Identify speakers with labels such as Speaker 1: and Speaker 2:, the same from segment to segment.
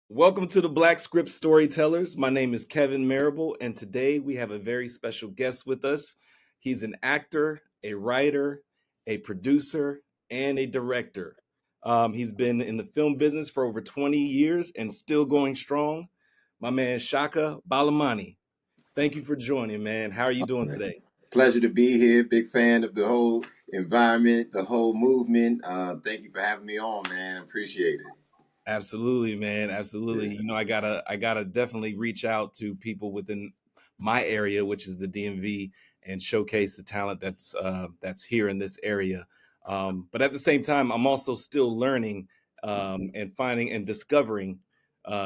Speaker 1: Welcome to the Black Script Storytellers. My name is Kevin Marable, and today we have a very special guest with us. He's an actor, a writer, a producer, and a director. He's been in the film business for over 20 years and still going strong. My man, Chaka Balamani. Thank you for joining, man. How are you doing
Speaker 2: Right.
Speaker 1: today?
Speaker 2: Pleasure to be here. Big fan of the whole environment, the whole movement. Thank you for having me on, man. Appreciate it.
Speaker 1: Absolutely, man. Absolutely.
Speaker 2: Yeah.
Speaker 1: I gotta definitely reach out to people within my area, which is the DMV, and showcase the talent that's here in this area. But at the same time, I'm also still learning and finding and discovering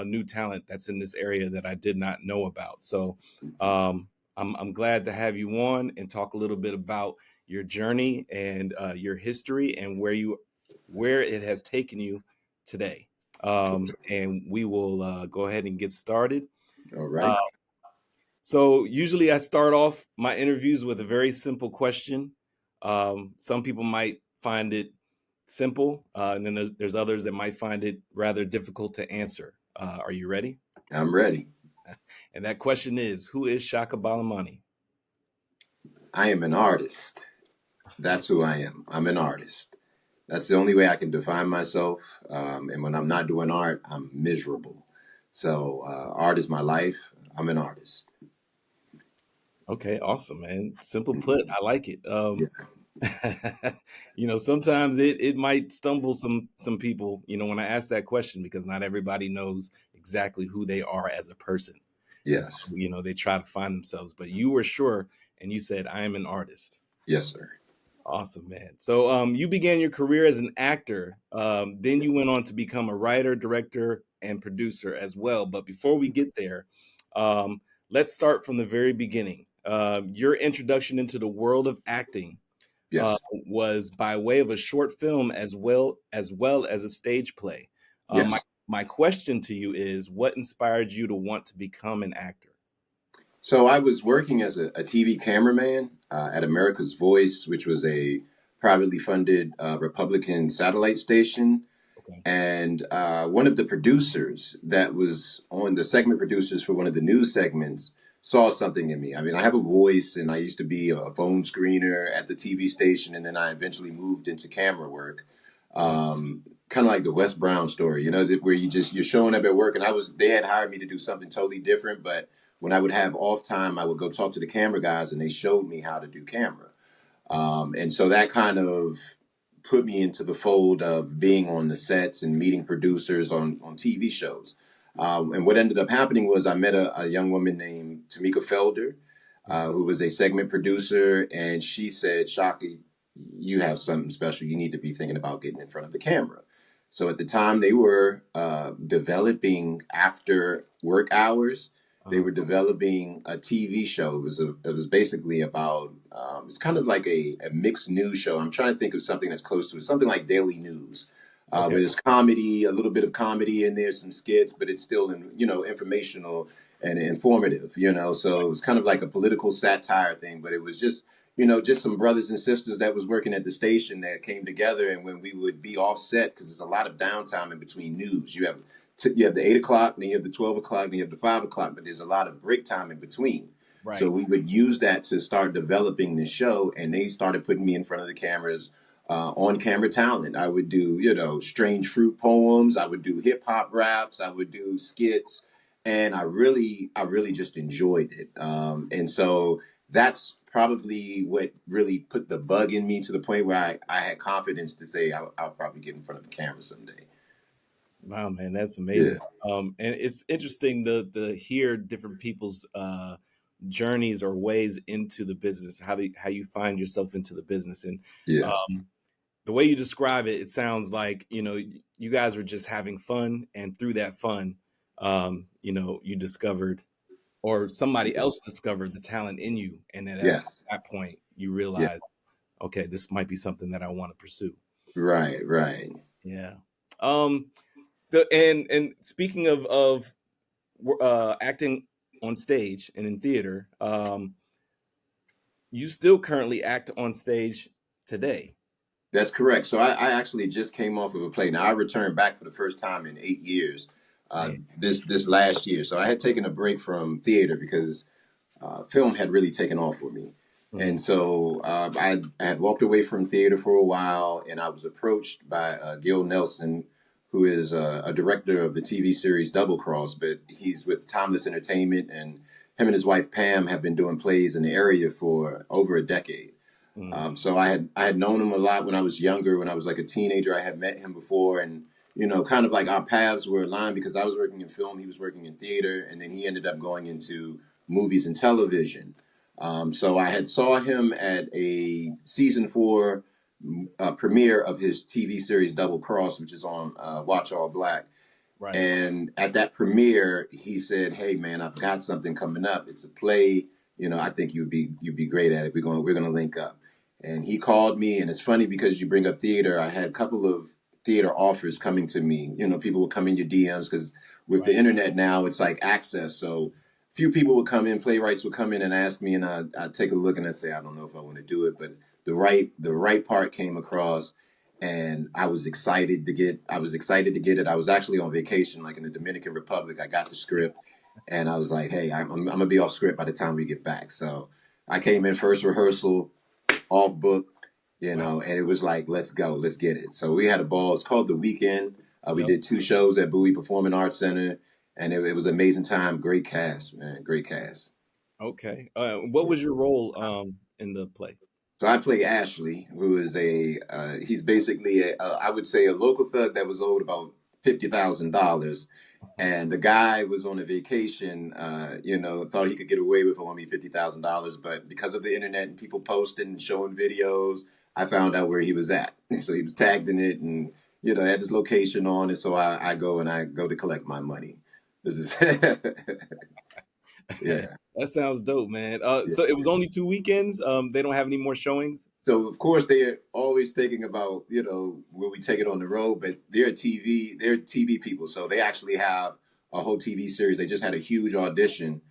Speaker 1: new talent that's in this area that I did not know about. So I'm glad to have you on and talk a little bit about your journey and your history and where it has taken you today. And we will go ahead and get started.
Speaker 2: All
Speaker 1: Uh,
Speaker 2: right.
Speaker 1: so, usually I start off my interviews with a very simple question. Some people might find it simple, and then there's others that might find it rather difficult to answer. Are you ready?
Speaker 2: I'm ready.
Speaker 1: And that question is, who is Shaka Balamani?
Speaker 2: I am an artist. That's who I am. I'm an artist. That's the only way I can define myself. And when I'm not doing art, I'm miserable. So, art is my life. I'm an artist.
Speaker 1: Okay, awesome, man. Simple put. I like it.
Speaker 2: Yeah.
Speaker 1: Sometimes it might stumble some people, when I ask that question because not everybody knows exactly who they are as a person. And so,
Speaker 2: Yes.
Speaker 1: they try to find themselves, but you were sure and you said, I am an artist.
Speaker 2: Yes, sir.
Speaker 1: Awesome, man. So you began your career as an actor. Then you went on to become a writer, director, and producer as well. But before we get there, um, let's start from the very beginning. Your introduction into the world of acting
Speaker 2: Yes.
Speaker 1: was by way of a short film as well as a stage play. My
Speaker 2: Yes.
Speaker 1: my question to you is, what inspired you to want to become an actor?
Speaker 2: So I was working as a TV cameraman at America's Voice, which was a privately funded Republican satellite station.
Speaker 1: Okay.
Speaker 2: And one of the producers that was on the segment producers for one of the news segments saw something in me. I mean, I have a voice, and I used to be a phone screener at the TV station, and then I eventually moved into camera work. Kind of like the Wes Brown story, where you're showing up at work, and they had hired me to do something totally different, but when I would have off time, I would go talk to the camera guys, and they showed me how to do camera. And so that kind of put me into the fold of being on the sets and meeting producers on TV shows. And what ended up happening was I met a young woman named Tamika Felder, who was a segment producer, and she said, Shaka, you have something special. You need to be thinking about getting in front of the camera. So at the time, they were developing after work hours. They
Speaker 1: Uh,
Speaker 2: were developing a TV show. It was basically about it's kind of like a mixed news show. I'm trying to think of something that's close to it, something like Daily News,
Speaker 1: okay.
Speaker 2: where there's comedy, a little bit of comedy in there, some skits, but it's still informational and informative. So it was kind of like a political satire thing, but it was just some brothers and sisters that was working at the station that came together, and when we would be offset, because there's a lot of downtime in between news. You have the 8 o'clock, then you have the 12 o'clock, then you have the 5 o'clock, but there's a lot of break time in between. So
Speaker 1: Right.
Speaker 2: we would use that to start developing the show, and they started putting me in front of the cameras, on camera talent. I would do, strange fruit poems. I would do hip hop raps. I would do skits, and I really just enjoyed it. And so that's probably what really put the bug in me to the point where I had confidence to say I'll probably get in front of the camera someday.
Speaker 1: Wow, man, that's
Speaker 2: Yeah.
Speaker 1: amazing. And it's interesting to hear different people's journeys or ways into the business, how you find yourself into the business, and
Speaker 2: Yes.
Speaker 1: um, the way you describe it, it sounds like you guys were just having fun, and through that fun, you discovered, or somebody else discovered the talent in you, and then at
Speaker 2: Yes.
Speaker 1: that point, you
Speaker 2: Yeah.
Speaker 1: realized, okay, this might be something that I want to pursue.
Speaker 2: Right. Right.
Speaker 1: Yeah. Um, so and speaking of acting on stage and in theater, you still currently act on stage today.
Speaker 2: That's correct. So I actually just came off of a play. Now I returned back for the first time in 8 years.
Speaker 1: Man.
Speaker 2: this last year. So I had taken a break from theater because film had really taken off with me. And
Speaker 1: Mhm.
Speaker 2: so I had walked away from theater for a while, and I was approached by Gil Nelson, who is a director of the TV series Double Cross, but he's with Timeless Entertainment, and him and his wife Pam have been doing plays in the area for over a decade.
Speaker 1: Mhm.
Speaker 2: So I had known him a lot when I was younger. When I was like a teenager, I had met him before, and kind of like our paths were aligned because I was working in film, he was working in theater, and then he ended up going into movies and television. So I had saw him at a season 4 premiere of his TV series Double Cross, which is on Watch All Black.
Speaker 1: Right.
Speaker 2: And at that premiere, he said, "Hey, man, I've got something coming up. It's a play. I think you'd be great at it. We're gonna link up." And he called me, and it's funny because you bring up theater. I had a couple of theater offers coming to me. People would come in your DMs because with the
Speaker 1: Right.
Speaker 2: internet now, it's like access. So few people would come in, playwrights would come in and ask me, and I'd take a look and I'd say, I don't know if I want to do it, but the right part came across, and I was excited to get it. I was actually on vacation, like in the Dominican Republic. I got the script, and I was like, hey, I'm gonna be off script by the time we get back. So I came in first rehearsal, off book,
Speaker 1: Wow.
Speaker 2: and it was like, let's go, let's get it. So we had a ball. It's called The Weekend. We
Speaker 1: Yep.
Speaker 2: did 2 shows at Bowie Performing Arts Center, and it was an amazing time. Great cast, man, great cast.
Speaker 1: Okay. What was your role in the play?
Speaker 2: So I play Ashley, who is he's basically I would say a local thug that was owed about $50,000, and the guy was on a vacation. Thought he could get away with owing me $50,000, but because of the internet and people posting and showing videos, I found out where he was at. So he was tagged in it, and had his location on it. So I go to collect my money. This is yeah.
Speaker 1: That sounds dope, man. So it was only 2 weekends. They don't have any more showings.
Speaker 2: So of course they're always thinking about will we take it on the road, but they're TV people, so they actually have a whole TV series. They just had a huge audition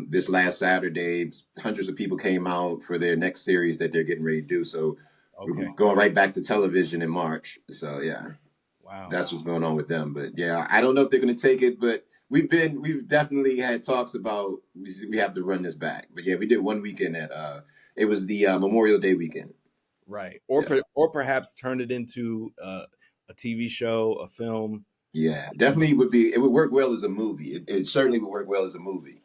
Speaker 2: this last Saturday. Hundreds of people came out for their next series that they're getting ready to do. So we're
Speaker 1: Okay.
Speaker 2: going right back to television in March. So yeah,
Speaker 1: Wow.
Speaker 2: that's what's going on with them. But yeah, I don't know if they're going to take it, but we've definitely had talks about we have to run this back. But yeah, we did one weekend at it was the Memorial Day weekend.
Speaker 1: Right.
Speaker 2: Yeah,
Speaker 1: Or perhaps turn it into a TV show, a film.
Speaker 2: yeah, definitely would be. It would work well as a movie. It certainly would work well as a movie.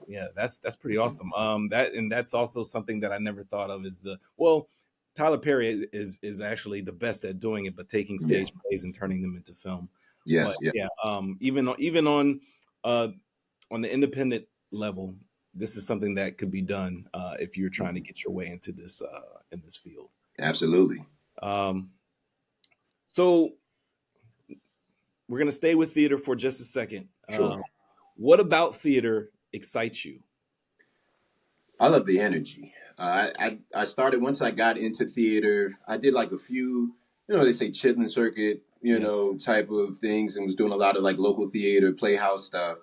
Speaker 1: Yeah, that's pretty awesome. That's also something that I never thought of is well, Tyler Perry is actually the best at doing it, but taking
Speaker 2: Yeah.
Speaker 1: stage plays and turning them into film. But
Speaker 2: Yes. Yeah.
Speaker 1: yeah, even uh on the independent level, this is something that could be done if you're trying to get your way into this in this field.
Speaker 2: Absolutely.
Speaker 1: Um, so we're gonna stay with theater for just a second.
Speaker 2: Sure.
Speaker 1: What about theater excites you?
Speaker 2: I love the energy. I started once I got into theater. I did like a few, they say chitlin circuit,
Speaker 1: Yeah.
Speaker 2: type of things, and was doing a lot of like local theater, playhouse stuff.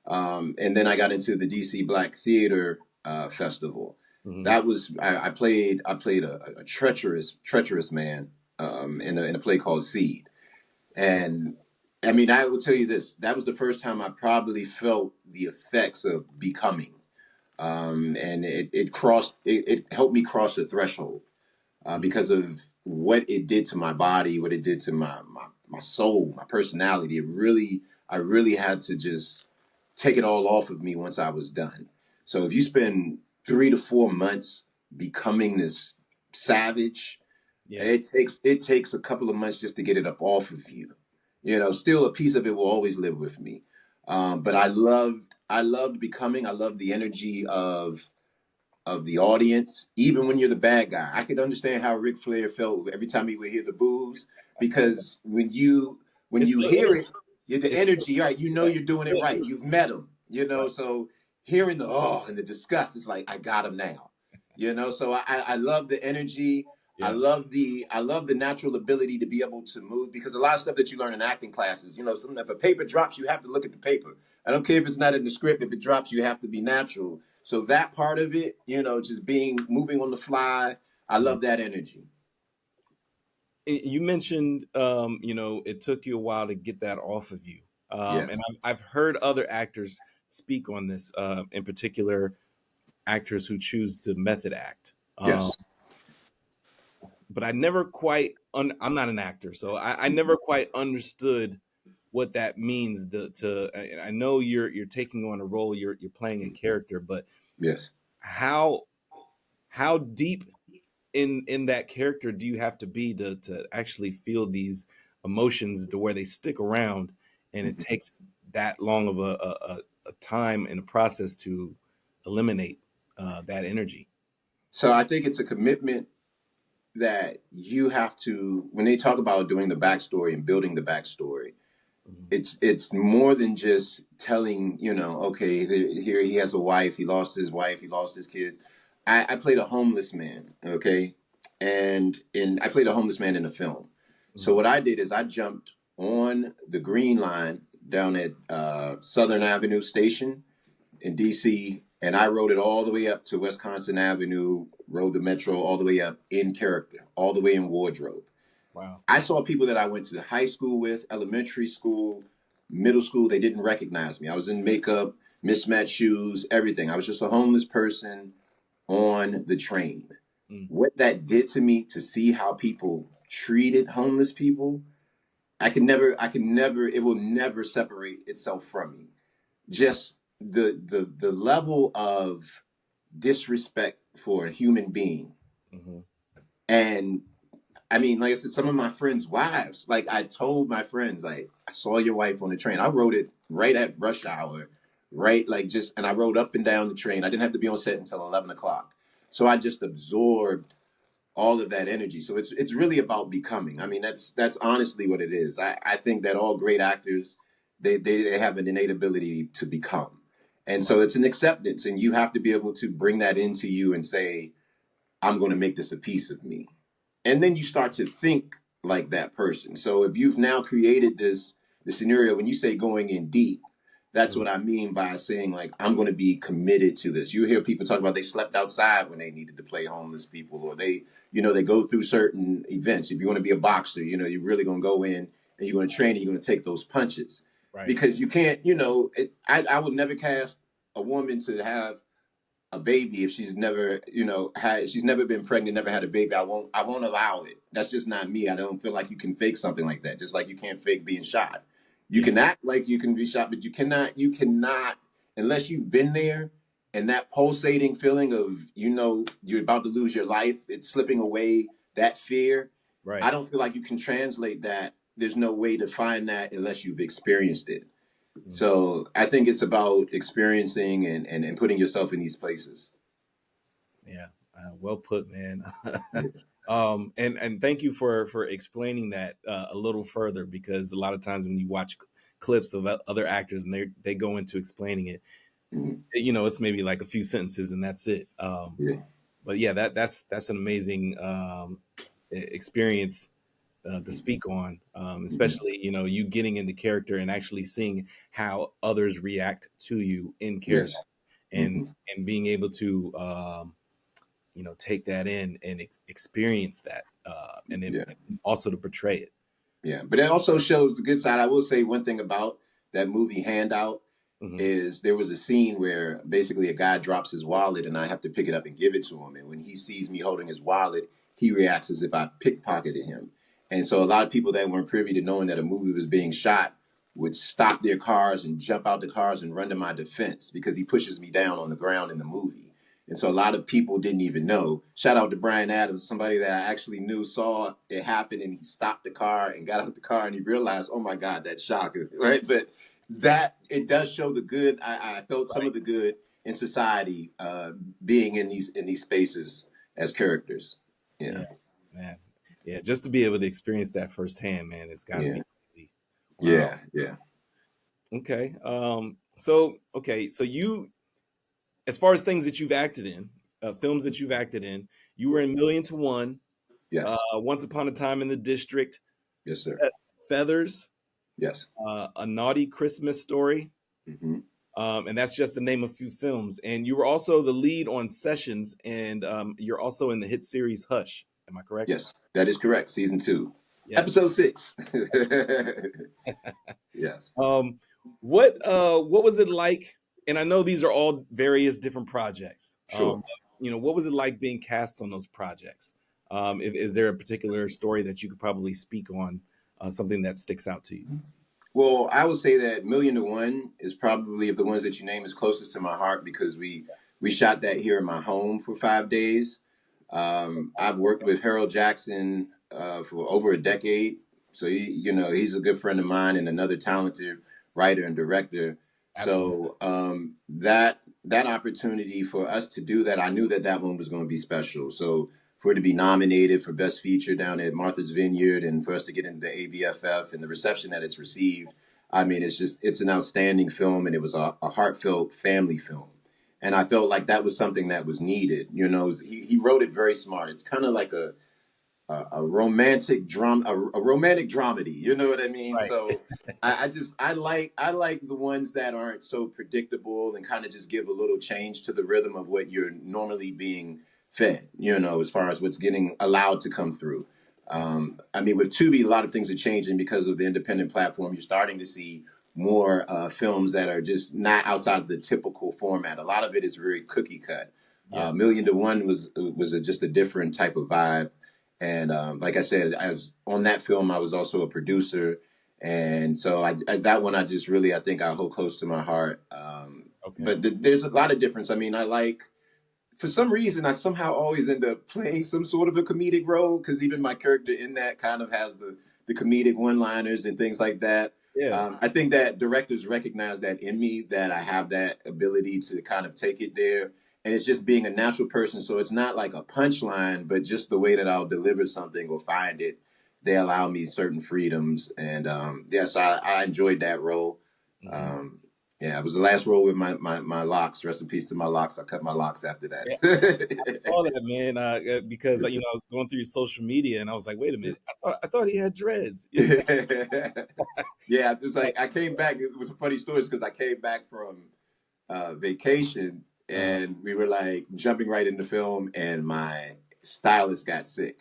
Speaker 2: And then I got into the DC Black Theater Festival.
Speaker 1: Hmm.
Speaker 2: That was I played a treacherous man in a play called Seed. And I mean, I will tell you this: that was the first time I probably felt the effects of becoming, and it helped me cross the threshold because of what it did to my body, what it did to my soul, my personality. I really had to just take it all off of me once I was done. So if you spend 3 to 4 months becoming this savage,
Speaker 1: Yeah.
Speaker 2: it takes a couple of months just to get it up off of you. Still a piece of it will always live with me. But I loved becoming. I loved the energy of the audience, even when you're the bad guy. I could understand how Ric Flair felt every time he would hear the boos, because when
Speaker 1: It's
Speaker 2: you
Speaker 1: still
Speaker 2: hear it,
Speaker 1: energy.
Speaker 2: the
Speaker 1: It's
Speaker 2: energy, right?
Speaker 1: yeah,
Speaker 2: You're
Speaker 1: it's
Speaker 2: doing it
Speaker 1: still
Speaker 2: right.
Speaker 1: energy.
Speaker 2: You've met him,
Speaker 1: Right.
Speaker 2: So hearing the and the disgust, it's like I got him now, So I love the energy.
Speaker 1: Yeah.
Speaker 2: I love the natural ability to be able to move, because a lot of stuff that you learn in acting classes, something, if a paper drops, you have to look at the paper. I don't care if it's not in the script. If it drops, you have to be natural. So that part of it, just moving on the fly, I
Speaker 1: Mhm.
Speaker 2: love that energy.
Speaker 1: You mentioned, it took you a while to get that off of you.
Speaker 2: Yes.
Speaker 1: And I've heard other actors speak on this, in particular, actors who choose to method act.
Speaker 2: Yes.
Speaker 1: But I never quite, I'm not an actor, so I never quite understood what that means I know you're taking on a role, you're playing a character, but
Speaker 2: Yes.
Speaker 1: how how deep in that character do you have to be to actually feel these emotions to where they stick around, and it
Speaker 2: Mhm.
Speaker 1: takes that long of a time and a process to eliminate that energy?
Speaker 2: So I think it's a commitment that you have to, when they talk about doing the backstory and building the backstory,
Speaker 1: Mhm.
Speaker 2: it's more than just telling, okay, here he has a wife, he lost his wife, he lost his kids. I played a homeless man, okay, and I played a homeless man in a film. So
Speaker 1: Mhm.
Speaker 2: what I did is I jumped on the green line down at Southern Avenue Station in DC, and I rode it all the way up to Wisconsin Avenue, rode the metro all the way up in character, all the way in wardrobe.
Speaker 1: Wow.
Speaker 2: I saw people that I went to high school with, elementary school, middle school. They didn't recognize me. I was in makeup, mismatched shoes, everything. I was just a homeless person on the train.
Speaker 1: Mm.
Speaker 2: What that did to me to see how people treated homeless people, it will never separate itself from me. Just the level of disrespect for a human being.
Speaker 1: Mhm.
Speaker 2: And I mean, like I said, some of my friends' wives, like I told my friends, like, I saw your wife on the train. I wrote it right at rush hour, right? Like and I rode up and down the train. I didn't have to be on set until 11 o'clock. So I just absorbed all of that energy. So it's really about becoming. I mean, that's honestly what it is. I think that all great actors, they have an innate ability to become. And
Speaker 1: Right.
Speaker 2: so it's an acceptance, and you have to be able to bring that into you and say, I'm going to make this a piece of me. And then you start to think like that person. So if you've now created the scenario, when you say going in deep, that's
Speaker 1: Mhm.
Speaker 2: what I mean by saying, like, I'm going to be committed to this. You hear people talk about they slept outside when they needed to play homeless people, or they go through certain events. If you want to be a boxer, you're really going to go in and you're going to train and you're going to take those punches,
Speaker 1: Right.
Speaker 2: because you can't, I would never cast a woman to have a baby if she's never, she's never been pregnant, never had a baby. I won't allow it. That's just not me. I don't feel like you can fake something like that. Just like you can't fake being shot. You
Speaker 1: Yeah.
Speaker 2: can act like you can be shot, but you cannot unless you've been there, and that pulsating feeling of, you're about to lose your life, it's slipping away, that fear. I
Speaker 1: Right.
Speaker 2: don't feel like you can translate that. There's no way to find that unless you've experienced it.
Speaker 1: Mm.
Speaker 2: So I think it's about experiencing and putting yourself in these places.
Speaker 1: Yeah. Well put, man.
Speaker 2: Yeah.
Speaker 1: And thank you for explaining that a little further, because a lot of times when you watch clips of other actors and they go into explaining it,
Speaker 2: Mhm.
Speaker 1: it's maybe like a few sentences and that's it.
Speaker 2: Yeah.
Speaker 1: But yeah, that's an amazing experience to speak on,
Speaker 2: Mhm.
Speaker 1: especially you getting into character and actually seeing how others react to you in character,
Speaker 2: Yes.
Speaker 1: and
Speaker 2: Hmm.
Speaker 1: and being able to take that in and experience that, and then
Speaker 2: Yeah.
Speaker 1: also to portray it.
Speaker 2: Yeah. But it also shows the good side. I will say one thing about that movie Handout
Speaker 1: Hmm.
Speaker 2: is there was a scene where basically a guy drops his wallet and I have to pick it up and give it to him. And when he sees me holding his wallet, he reacts as if I pickpocketed him. And so a lot of people that weren't privy to knowing that a movie was being shot would stop their cars and jump out the cars and run to my defense because he pushes me down on the ground in the movie. And so a lot of people didn't even know. Shout out to Brian Adams, somebody that I actually knew saw it happen, and he stopped the car and got out the car and he realized, oh my God, that's shocking, right? But that it does show the good. I felt some
Speaker 1: Right.
Speaker 2: of the good in society, being in these spaces as characters. Yeah,
Speaker 1: Yeah, man. Yeah, just to be able to experience that firsthand, man, it's got to
Speaker 2: yeah,
Speaker 1: be crazy. Wow.
Speaker 2: yeah, yeah.
Speaker 1: Okay. So you, as far as things that you've acted in, films that you've acted in, you were in Million to One,
Speaker 2: Yes,
Speaker 1: Once Upon a Time in the District,
Speaker 2: yes, sir.
Speaker 1: Feathers,
Speaker 2: Yes.
Speaker 1: A Naughty Christmas Story,
Speaker 2: Hmm.
Speaker 1: and that's just to name a few films. And you were also the lead on Sessions, and you're also in the hit series Hush. Am I correct?
Speaker 2: Yes, that is correct. Season 2,
Speaker 1: Yes.
Speaker 2: episode 6. Yes.
Speaker 1: Um, what was it like? And I know these are all various different projects.
Speaker 2: Sure.
Speaker 1: What was it like being cast on those projects? Is there a particular story that you could probably speak on, something that sticks out to you?
Speaker 2: Well, I would say that Million to One is probably of the ones that you name is closest to my heart because we shot that here in my home for 5 days. I've worked with Harold Jackson for over a decade, so he's a good friend of mine and another talented writer and director.
Speaker 1: Absolutely.
Speaker 2: So that opportunity for us to do that, I knew that that one was going to be special. So for it to be nominated for Best Feature down at Martha's Vineyard and for us to get into ABFF and the reception that it's received, I mean, it's an outstanding film and it was a heartfelt family film. And I felt like that was something that was needed. He wrote it very smart. It's kind of like a romantic drama, a romantic dramedy. You know what I mean?
Speaker 1: Right.
Speaker 2: So I like the ones that aren't so predictable and kind of just give a little change to the rhythm of what you're normally being fed. As far as what's getting allowed to come through. I mean, with Tubi, a lot of things are changing because of the independent platform. You're starting to see more films that are just not outside of the typical format. A lot of it is very cookie cut.
Speaker 1: Yeah.
Speaker 2: Million to One was just a different type of vibe. And like I said, as on that film, I was also a producer, and so that one I just really I think I hold close to my heart.
Speaker 1: Okay.
Speaker 2: But there's a lot of difference. I mean, I like for some reason I somehow always end up playing some sort of a comedic role because even my character in that kind of has the comedic one-liners and things like that.
Speaker 1: Yeah.
Speaker 2: I think that directors recognize that in me that I have that ability to kind of take it there, and it's just being a natural person. So it's not like a punchline, but just the way that I'll deliver something or find it. They allow me certain freedoms, and yes, I enjoyed that role.
Speaker 1: Hmm.
Speaker 2: Um, yeah, it was the last role with my locks. Rest in peace to my locks. I cut my locks after
Speaker 1: Yeah.
Speaker 2: that.
Speaker 1: Saw that, man, because I was going through social media and I was like, wait a minute, I thought he had dreads.
Speaker 2: Yeah, it was like I came back. It was a funny story because I came back from vacation
Speaker 1: Uh,
Speaker 2: and we were like jumping right into film, and my stylist got sick.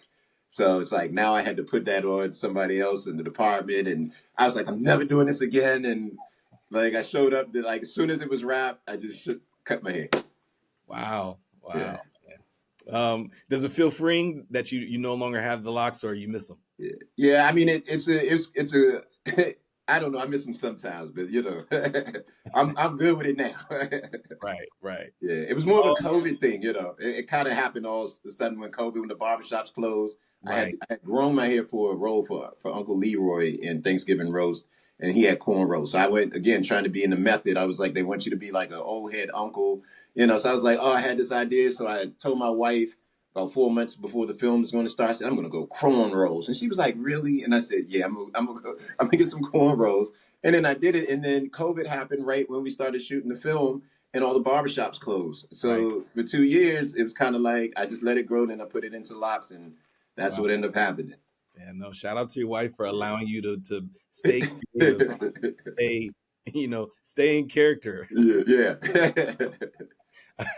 Speaker 2: So it's like now I had to put that on somebody else in the department, and I was like, I'm never doing this again. And like I showed up, like as soon as it was wrapped, I just cut my hair.
Speaker 1: wow,
Speaker 2: Yeah.
Speaker 1: wow. Does it feel freeing that you no longer have the locks or you miss them?
Speaker 2: Yeah, yeah. I mean, it's a. I don't know. I miss them sometimes, but I'm good with it now.
Speaker 1: Right, right.
Speaker 2: Yeah, it was more of a
Speaker 1: Um,
Speaker 2: COVID thing. It kind of happened all of a sudden when the barbershops closed.
Speaker 1: right,
Speaker 2: I had grown my hair for a role for Uncle Leroy in Thanksgiving roast, and he had cornrows. So I went again trying to be in the method. I was like, they want you to be like an old head uncle, So I was like, oh, I had this idea. So I told my wife about 4 months before the film was going to start. I said, I'm going to go cornrows, and she was like, really? And I said, yeah, I'm gonna get some cornrows. And then I did it, and then COVID happened right when we started shooting the film and all the barbershops closed.
Speaker 1: right.
Speaker 2: So for 2 years, it was kind of like I just let it grow, then I put it into locks, and that's
Speaker 1: Wow.
Speaker 2: what ended up happening.
Speaker 1: Yeah, no, shout out to your wife for allowing you to stay creative, stay, stay in character.
Speaker 2: Yeah,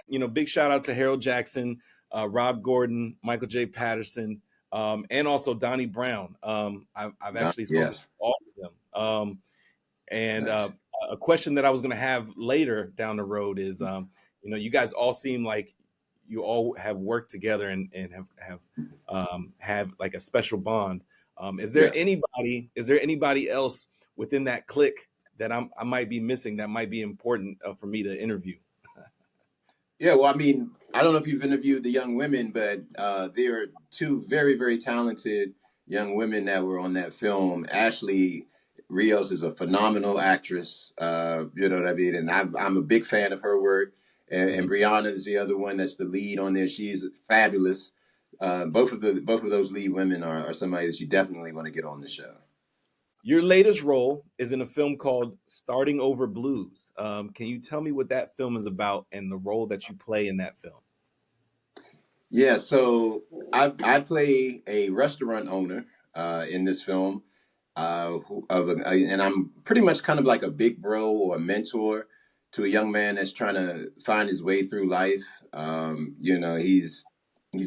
Speaker 2: yeah.
Speaker 1: Big shout out to Harold Jackson, Rob Gordon, Michael J. Patterson, and also Donnie Brown. I've actually spoken to
Speaker 2: Yes.
Speaker 1: all of them. And
Speaker 2: Nice.
Speaker 1: a question that I was going to have later down the road is, you guys all seem like you all have worked together and have like a special bond. Is there
Speaker 2: Yes.
Speaker 1: anybody? Is there anybody else within that clique that I might be missing that might be important for me to interview?
Speaker 2: Yeah, well, I mean, I don't know if you've interviewed the young women, but there are two very, very talented young women that were on that film. Ashley Rios is a phenomenal actress. You know what I mean? And I'm a big fan of her work. And
Speaker 1: Mhm.
Speaker 2: Brianna is the other one that's the lead on there. She's fabulous. Both of those lead women are somebody that you definitely want to get on the show.
Speaker 1: Your latest role is in a film called Starting Over Blues. Can you tell me what that film is about and the role that you play in that film?
Speaker 2: Yeah, so I play a restaurant owner in this film, and I'm pretty much kind of like a big bro or a mentor to a young man that's trying to find his way through life. He's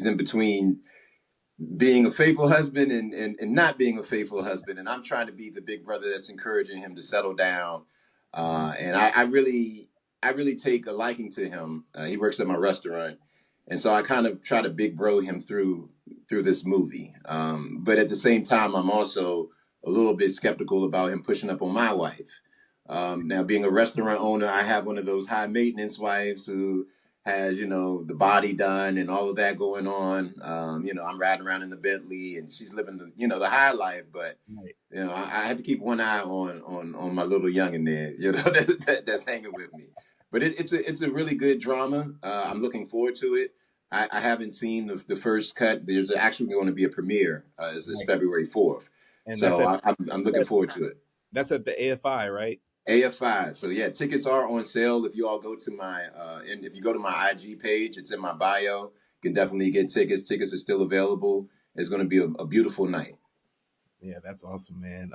Speaker 2: in between being a faithful husband and not being a faithful husband. And I'm trying to be the big brother that's encouraging him to settle down. And I really take a liking to him. He works at my restaurant. And so I kind of try to big bro him through this movie. But at the same time, I'm also a little bit skeptical about him pushing up on my wife. Now, being a restaurant owner, I have one of those high maintenance wives who has, you know, the body done and all of that going on. You know, I'm riding around in the Bentley and she's living the, you know, the high life. But,
Speaker 1: Right.
Speaker 2: you know, I had to keep one eye on my little youngin there, you know, that's hanging with me. But it's a really good drama. I'm looking forward to it. I haven't seen the first cut. There's actually going to be a premiere. It's
Speaker 1: Right.
Speaker 2: February 4th.
Speaker 1: And
Speaker 2: So I'm looking forward to it.
Speaker 1: that's at the AFI, right?
Speaker 2: AFI. So yeah, tickets are on sale. If you all go to my and if you go to my IG page, it's in my bio. You can definitely get tickets. Tickets are still available. It's going to be a beautiful night.
Speaker 1: Yeah, that's awesome, man.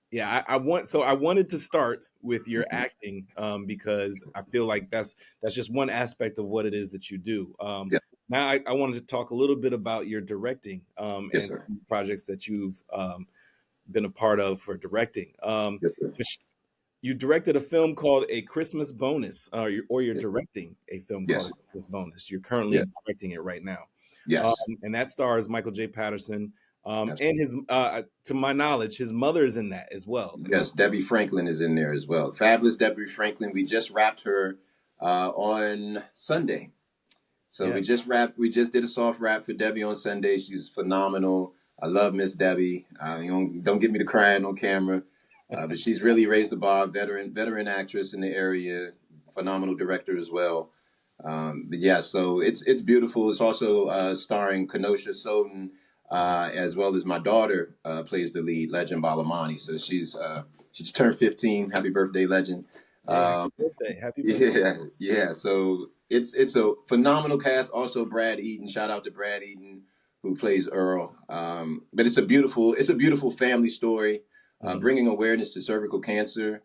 Speaker 1: Yeah, I wanted to start with your acting because I feel like that's just one aspect of what it is that you do.
Speaker 2: Yeah.
Speaker 1: Now I wanted to talk a little bit about your directing
Speaker 2: Yes,
Speaker 1: and
Speaker 2: sir.
Speaker 1: some projects that you've been a part of for directing.
Speaker 2: Yes, sir.
Speaker 1: You directed a film called A Christmas Bonus, or you're
Speaker 2: Yes.
Speaker 1: directing a film called
Speaker 2: Yes.
Speaker 1: A Christmas Bonus. You're
Speaker 2: Yeah.
Speaker 1: currently directing it right now,
Speaker 2: Yes.
Speaker 1: and that stars Michael J. Patterson,
Speaker 2: That's
Speaker 1: and his, to my knowledge, his mother is in that as well. Am I?
Speaker 2: yes. Debbie Franklin is in there as well. Fabulous Debbie Franklin. We just wrapped her on Sunday. So
Speaker 1: Yes.
Speaker 2: we just did a soft wrap for Debbie on Sunday. She's phenomenal. I love Miss Debbie. Don't get me to crying on camera, but she's really raised the bar. Veteran actress in the area, phenomenal director as well. But yeah, so it's beautiful. It's also starring Kenosha Soden, as well as my daughter plays the lead, Legend Balamani. So she's turned 15. Happy birthday, Legend.
Speaker 1: Yeah. Happy
Speaker 2: Um,
Speaker 1: birthday. Happy birthday.
Speaker 2: yeah, yeah. So it's a phenomenal cast. Also, Brad Eaton. Shout out to Brad Eaton who plays Earl. But it's a beautiful family story,
Speaker 1: Mhm.
Speaker 2: bringing awareness to cervical cancer.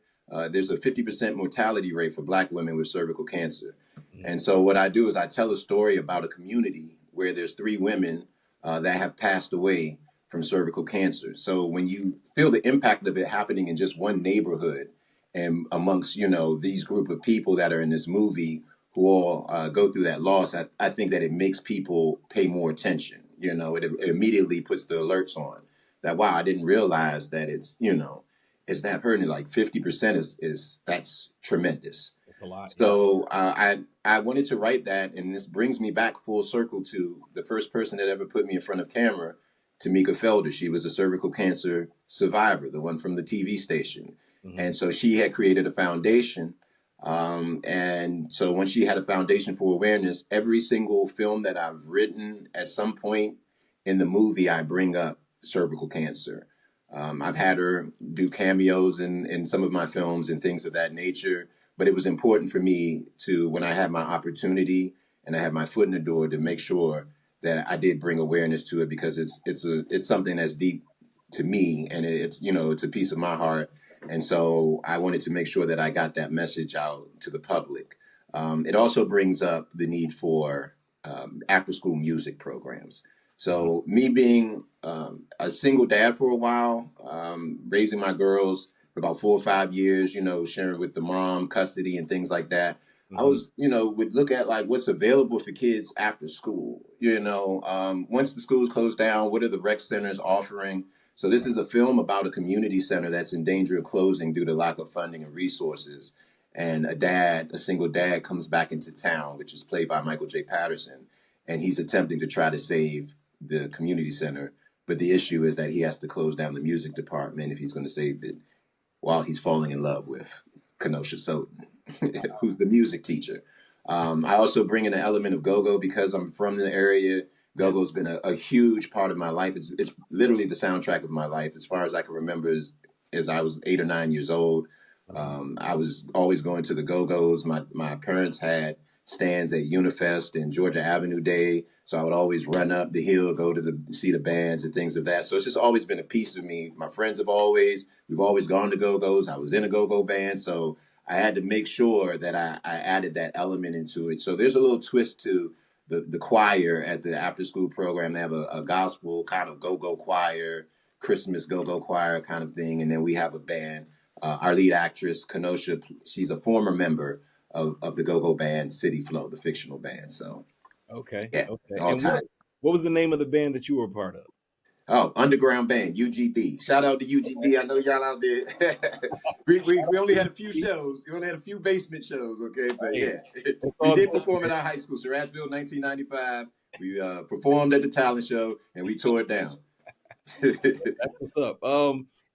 Speaker 2: There's a 50% mortality rate for Black women with cervical cancer,
Speaker 1: Mhm.
Speaker 2: and so what I do is I tell a story about a community where there's three women that have passed away from cervical cancer. So when you feel the impact of it happening in just one neighborhood and amongst these group of people that are in this movie who all go through that loss, I think that it makes people pay more attention. It immediately puts the alerts on that, wow, I didn't realize that it's that hurting. Like 50% is that's tremendous.
Speaker 1: It's a lot. Yeah.
Speaker 2: So I wanted to write that, and this brings me back full circle to the first person that ever put me in front of camera, Tamika Felder. She was a cervical cancer survivor, the one from the TV station,
Speaker 1: Mhm.
Speaker 2: and so she had created a foundation. And so when she had a foundation for awareness, every single film that I've written, at some point in the movie, I bring up cervical cancer. I've had her do cameos in some of my films and things of that nature. But it was important for me to, when I had my opportunity and I had my foot in the door, to make sure that I did bring awareness to it, because it's something that's deep to me, and it's a piece of my heart. And so I wanted to make sure that I got that message out to the public. It also brings up the need for after school music programs.
Speaker 1: Mhm.
Speaker 2: So me being a single dad for a while, raising my girls for about 4 or 5 years, sharing with the mom custody and things like that. I
Speaker 1: Mhm.
Speaker 2: was, would look at like what's available for kids after school. Once the schools close down, what are the rec centers offering? So this is a film about a community center that's in danger of closing due to lack of funding and resources. And a single dad, comes back into town, which is played by Michael J. Patterson, and he's attempting to try to save the community center. But the issue is that he has to close down the music department if he's going to save it, while he's falling in love with Kenosha Soden, who's the music teacher. I also bring in an element of go-go because I'm from the area. Go-go's
Speaker 1: Yes.
Speaker 2: been a huge part of my life. It's literally the soundtrack of my life, as far as I can remember, as I was 8 or 9 years old.
Speaker 1: Mhm.
Speaker 2: I was always going to the Go-Go's. My parents had stands at Unifest and Georgia Avenue Day, so I would always run up the hill, go to see the bands and things of that. So it's just always been a piece of me. My friends we've always gone to Go-Go's. I was in a Go-Go band, so I had to make sure that I added that element into it. So there's a little twist to the choir at the after school program. They have a gospel kind of go choir, Christmas go choir kind of thing, and then we have a band. Our lead actress Kenosha, she's a former member of the go band City Flow, the fictional band. So
Speaker 1: Okay.
Speaker 2: yeah,
Speaker 1: Okay.
Speaker 2: all
Speaker 1: And
Speaker 2: tied.
Speaker 1: what was the name of the band that you were a part of?
Speaker 2: Oh, underground band, UGB. Shout out to UGB. I know y'all out there. we only had a few shows. We only had a few basement shows, okay? But
Speaker 1: Hey,
Speaker 2: yeah,
Speaker 1: it's
Speaker 2: we
Speaker 1: all
Speaker 2: did
Speaker 1: good,
Speaker 2: perform
Speaker 1: man.
Speaker 2: at our high school, Seratsville, 1995. We performed at the talent show, and we tore it down.
Speaker 1: That's what's up.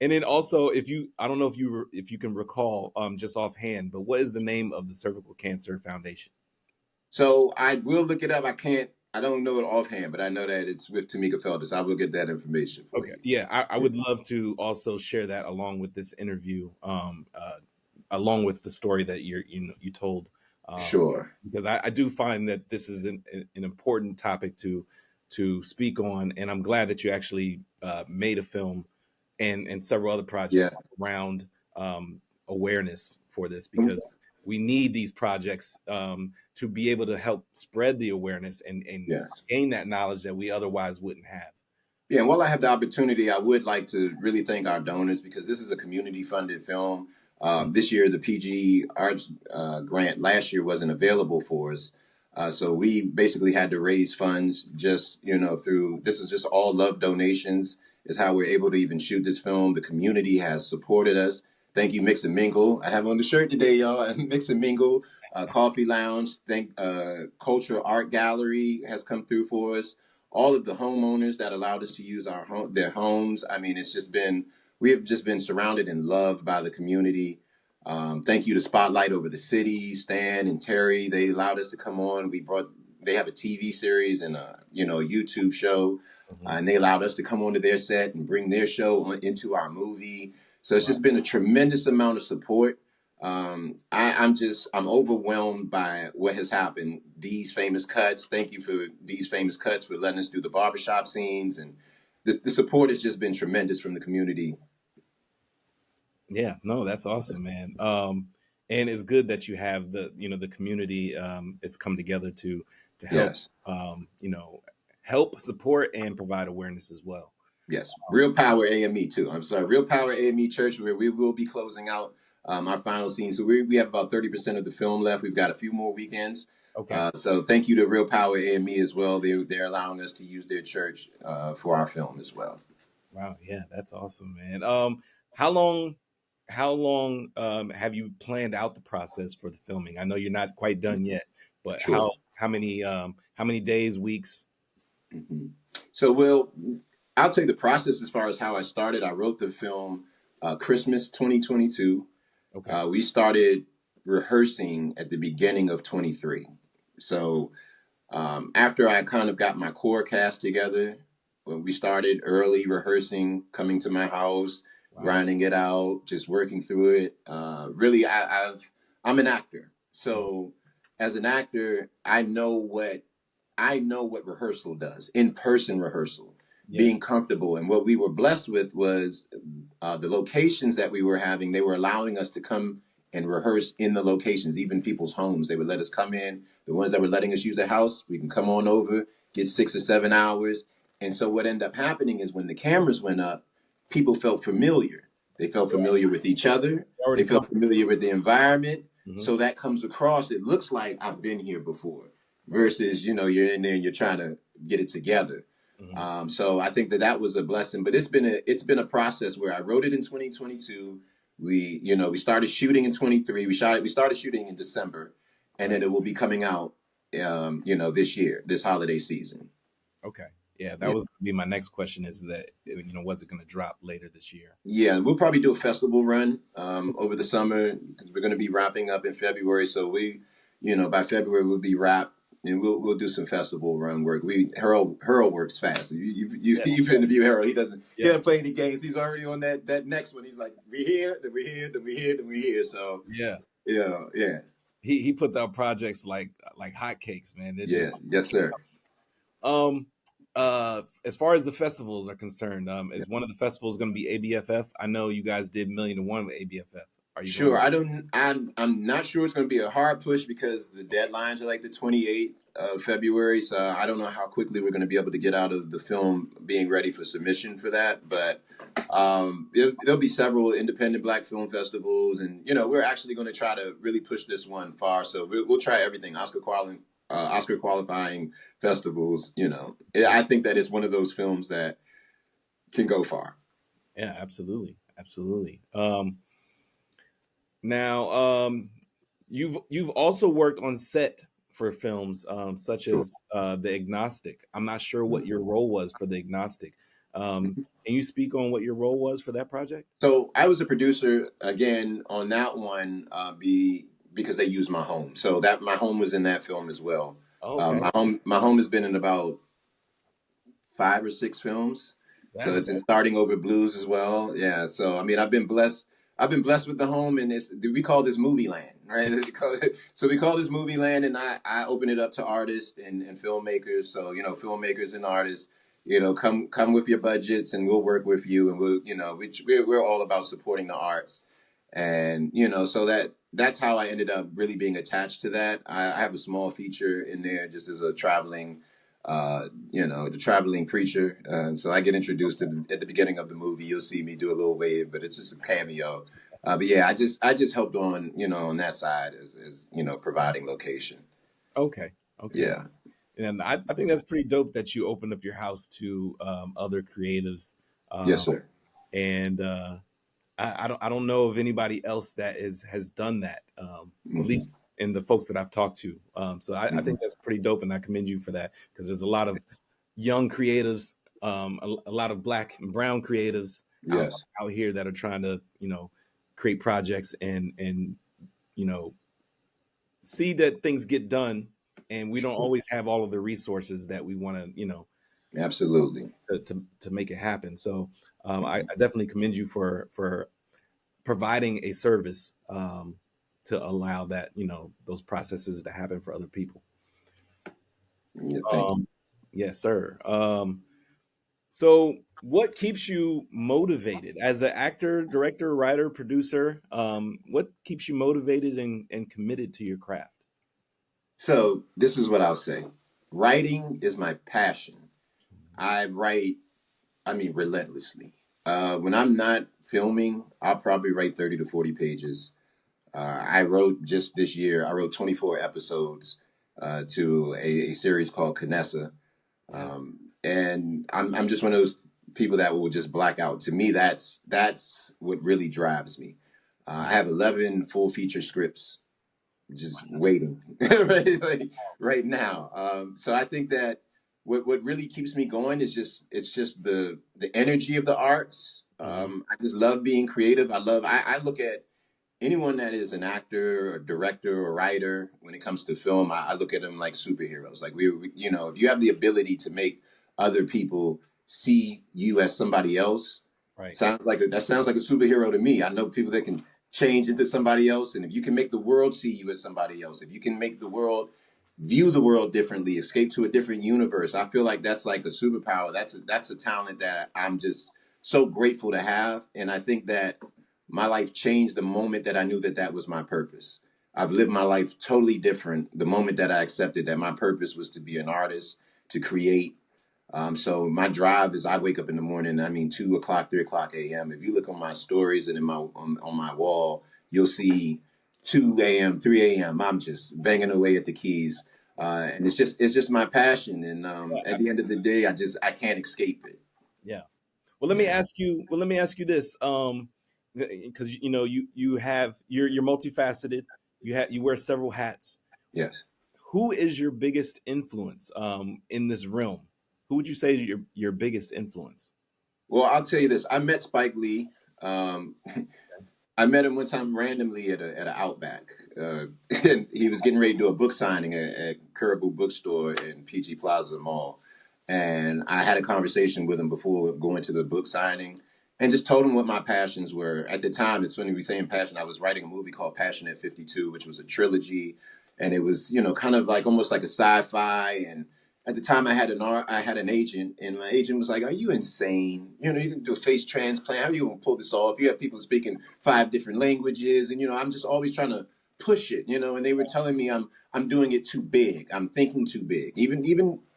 Speaker 1: And then also, I don't know if you can recall, just offhand, but what is the name of the Cervical Cancer Foundation?
Speaker 2: So I will look it up. I don't know it offhand, but I know that it's with Tamika Feltus. I will get that information for
Speaker 1: Okay,
Speaker 2: you.
Speaker 1: yeah, I
Speaker 2: Yeah.
Speaker 1: would love to also share that along with this interview, along with the story that you told, um,
Speaker 2: Sure.
Speaker 1: because I do find that this is an important topic to speak on, and I'm glad that you actually made a film and several other
Speaker 2: Yeah.
Speaker 1: projects around awareness for this, because we need these projects to be able to help spread the awareness and
Speaker 2: Yes.
Speaker 1: gain that knowledge that we otherwise wouldn't have.
Speaker 2: Yeah, and while I have the opportunity, I would like to really thank our donors because this is a community-funded film. This year, the PG Arts grant last year wasn't available for us, so we basically had to raise funds just through. This is just all love donations. Is how we're able to even shoot this film. The community has supported us. Thank you, Mix and Mingle. I have on the shirt today, y'all. Mix and Mingle, Coffee Lounge. Thank Cultural Art Gallery has come through for us, all of the homeowners that allowed us to use their homes. I mean, we have just been surrounded and loved by the community. Thank you to Spotlight Over the City, Stan and Terry. They allowed us to come on. They have a TV series and a YouTube show,
Speaker 1: Mhm.
Speaker 2: and they allowed us to come onto their set and bring their show into our movie. So it's
Speaker 1: Wow.
Speaker 2: just been a tremendous amount of support. I'm overwhelmed by what has happened. These famous cuts. Thank you for these famous cuts for letting us do the barbershop scenes, and the support has just been tremendous from the community.
Speaker 1: Yeah, no, that's awesome, man. And it's good that you have the community it's come together to help,
Speaker 2: Yes,
Speaker 1: help support and provide awareness as well.
Speaker 2: yes.
Speaker 1: Um,
Speaker 2: Real Power AME too. I'm sorry, Real Power AME Church, where we will be closing out our final scene. So we have about 30% of the film left. We've got a few more weekends.
Speaker 1: okay.
Speaker 2: So thank you to Real Power AME as well. They're allowing us to use their church for our film as well.
Speaker 1: Wow, yeah, that's awesome, man. How long how long have you planned out the process for the filming? I know you're not quite done yet, but
Speaker 2: Sure.
Speaker 1: how many days, weeks?
Speaker 2: hmm So, I'll tell you the process as far as how I started. I wrote the film Christmas 2022.
Speaker 1: Okay.
Speaker 2: We started rehearsing at the beginning of 23. So, after I kind of got my core cast together, when we started early rehearsing, coming to my house,
Speaker 1: Wow.
Speaker 2: grinding it out, just working through it. Really, I'm an actor,
Speaker 1: Mhm.
Speaker 2: so as an actor, I know what rehearsal does, in person rehearsal, being
Speaker 1: Yes.
Speaker 2: comfortable. And what we were blessed with was the locations that we were having. They were allowing us to come and rehearse in the locations, even people's homes. They would let us come in. The ones that were letting us use the house, we can come on over, get 6 or 7 hours. And so what ended up happening is when the cameras went up, people felt familiar. They felt
Speaker 1: Yeah.
Speaker 2: familiar with each other.
Speaker 1: You're already
Speaker 2: They felt
Speaker 1: comfortable.
Speaker 2: familiar with the environment.
Speaker 1: Hmm.
Speaker 2: So that comes across. It looks like I've been here before versus, you're in there and you're trying to get it together.
Speaker 1: Hmm.
Speaker 2: So I think that was a blessing, but it's been a process where I wrote it in 2022. We started shooting in 23. We started shooting in December, and then
Speaker 1: Right.
Speaker 2: it will be coming out, this year, this holiday season.
Speaker 1: Okay. Yeah, that
Speaker 2: Yeah.
Speaker 1: was going to be my next question, is that, was it going to drop later this year?
Speaker 2: Yeah, we'll probably do a festival run over the summer because we're going to be wrapping up in February. So by February we'll be wrapped, and we'll do some festival run work. Harold works fast.
Speaker 1: Yes.
Speaker 2: You've interviewed Harold. He doesn't
Speaker 1: Yes.
Speaker 2: play any games. He's already on that next one. He's like, we're here, then we're here, then we're here, then we're here. So
Speaker 1: Yeah.
Speaker 2: yeah,
Speaker 1: He puts out projects like hotcakes, man. They're
Speaker 2: yeah,
Speaker 1: just
Speaker 2: yes sir.
Speaker 1: um as far as the festivals are concerned,
Speaker 2: Yeah.
Speaker 1: is one of the festivals going to be ABFF? I know you guys did Million to One with ABFF. Are you
Speaker 2: Sure.
Speaker 1: going?
Speaker 2: I'm not sure it's going to be a hard push because the deadlines are like the 28th of February. So I don't know how quickly we're going to be able to get out of the film being ready for submission for that. But there'll be several independent Black film festivals, and we're actually going to try to really push this one far. So we'll try everything. Oscar qualifying festivals. I think that it's one of those films that can go far.
Speaker 1: Yeah, absolutely, absolutely. Now, you've also worked on set for films such
Speaker 2: Sure.
Speaker 1: as The Agnostic. I'm not sure what your role was for The Agnostic. Can you speak on what your role was for that project?
Speaker 2: So I was a producer again on that one, because they used my home. So that my home was in that film as well.
Speaker 1: Oh, okay,
Speaker 2: My home has been in about 5 or 6 films. So
Speaker 1: that's
Speaker 2: it's in Starting Over Blues as well. Yeah. So I mean, I've been blessed. I've been blessed with the home, and we call this movie land, right? So we call this movie land, and I open it up to artists and filmmakers. So filmmakers and artists, come with your budgets, and we'll work with you, and we're all about supporting the arts, and so that's how I ended up really being attached to that. I have a small feature in there just as a the traveling preacher. And so I get introduced at the beginning of the movie. You'll see me do a little wave, but it's just a cameo. But yeah, I just helped on that side as providing location.
Speaker 1: okay. Okay.
Speaker 2: Yeah.
Speaker 1: And I think that's pretty dope that you opened up your house to other creatives.
Speaker 2: Yes,
Speaker 1: Um,
Speaker 2: sir.
Speaker 1: and I don't know of anybody else that has done that, at
Speaker 2: Hmm.
Speaker 1: least in the folks that I've talked to. So I
Speaker 2: Hmm.
Speaker 1: think that's pretty dope, and I commend you for that because there's a lot of young creatives, a lot of Black and brown creatives out
Speaker 2: Yes.
Speaker 1: out here that are trying to create projects and you know see that things get done, and we don't
Speaker 2: Sure.
Speaker 1: always have all of the resources that we want to
Speaker 2: Absolutely.
Speaker 1: to make it happen. So I
Speaker 2: Hmm.
Speaker 1: definitely commend you for providing a service to allow that those processes to happen for other people.
Speaker 2: Yeah, thank you.
Speaker 1: Um, yes, sir. So, what keeps you motivated as an actor, director, writer, producer? What keeps you motivated and committed to your craft?
Speaker 2: So this is what I'll say. Writing is my passion. I write, I mean, relentlessly. When I'm not filming, I'll probably write 30 to 40 pages. I wrote just this year, I wrote 24 episodes to a series called Canessa.
Speaker 1: Yeah.
Speaker 2: And I'm just one of those people that will just black out. To me, that's what really drives me. I have 11 full feature scripts just waiting right now. So I think that what really keeps me going is it's just the energy of the arts.
Speaker 1: Mhm.
Speaker 2: I just love being creative. I look at anyone that is an actor or director or writer when it comes to film. I look at them like superheroes. Like if you have the ability to make other people see you as somebody else,
Speaker 1: Right.
Speaker 2: that sounds like a superhero to me. I know people that can change into somebody else, and if you can make the world see you as somebody else, if you can make the world view the world differently, escape to a different universe, I feel like that's like a superpower. That's a talent that I'm just so grateful to have, and I think that my life changed the moment that I knew that that was my purpose. I've lived my life totally different the moment that I accepted that my purpose was to be an artist, to create. So my drive is I wake up in the morning. I mean, 2 o'clock, 3 o'clock a.m. If you look on my stories and on my wall, you'll see 2 a.m., 3 a.m. I'm just banging away at the keys, and it's just my passion. And
Speaker 1: Yeah.
Speaker 2: at the end of the day, I can't escape it.
Speaker 1: Yeah. Well, let me
Speaker 2: Yeah.
Speaker 1: ask you. Well, let me ask you this. Because you're multifaceted. You wear several hats.
Speaker 2: Yes.
Speaker 1: Who is your biggest influence in this realm? Who would you say is your biggest influence?
Speaker 2: Well, I'll tell you this. I met Spike Lee. Um, I met him one time randomly at an Outback, and he was getting ready to do a book signing at Caribou Bookstore in PG Plaza Mall, and I had a conversation with him before going to the book signing, and just told him what my passions were. At the time, it's funny we saying passion. I was writing a movie called Passion at 52, which was a trilogy, and it was kind of like almost like a sci-fi, at the time I had an agent, and my agent was like, "Are you insane? You know, you can do a face transplant. How are you gonna pull this off? You have people speaking 5 different languages, and I'm just always trying to push it, And they were telling me I'm doing it too big. I'm thinking too big. Even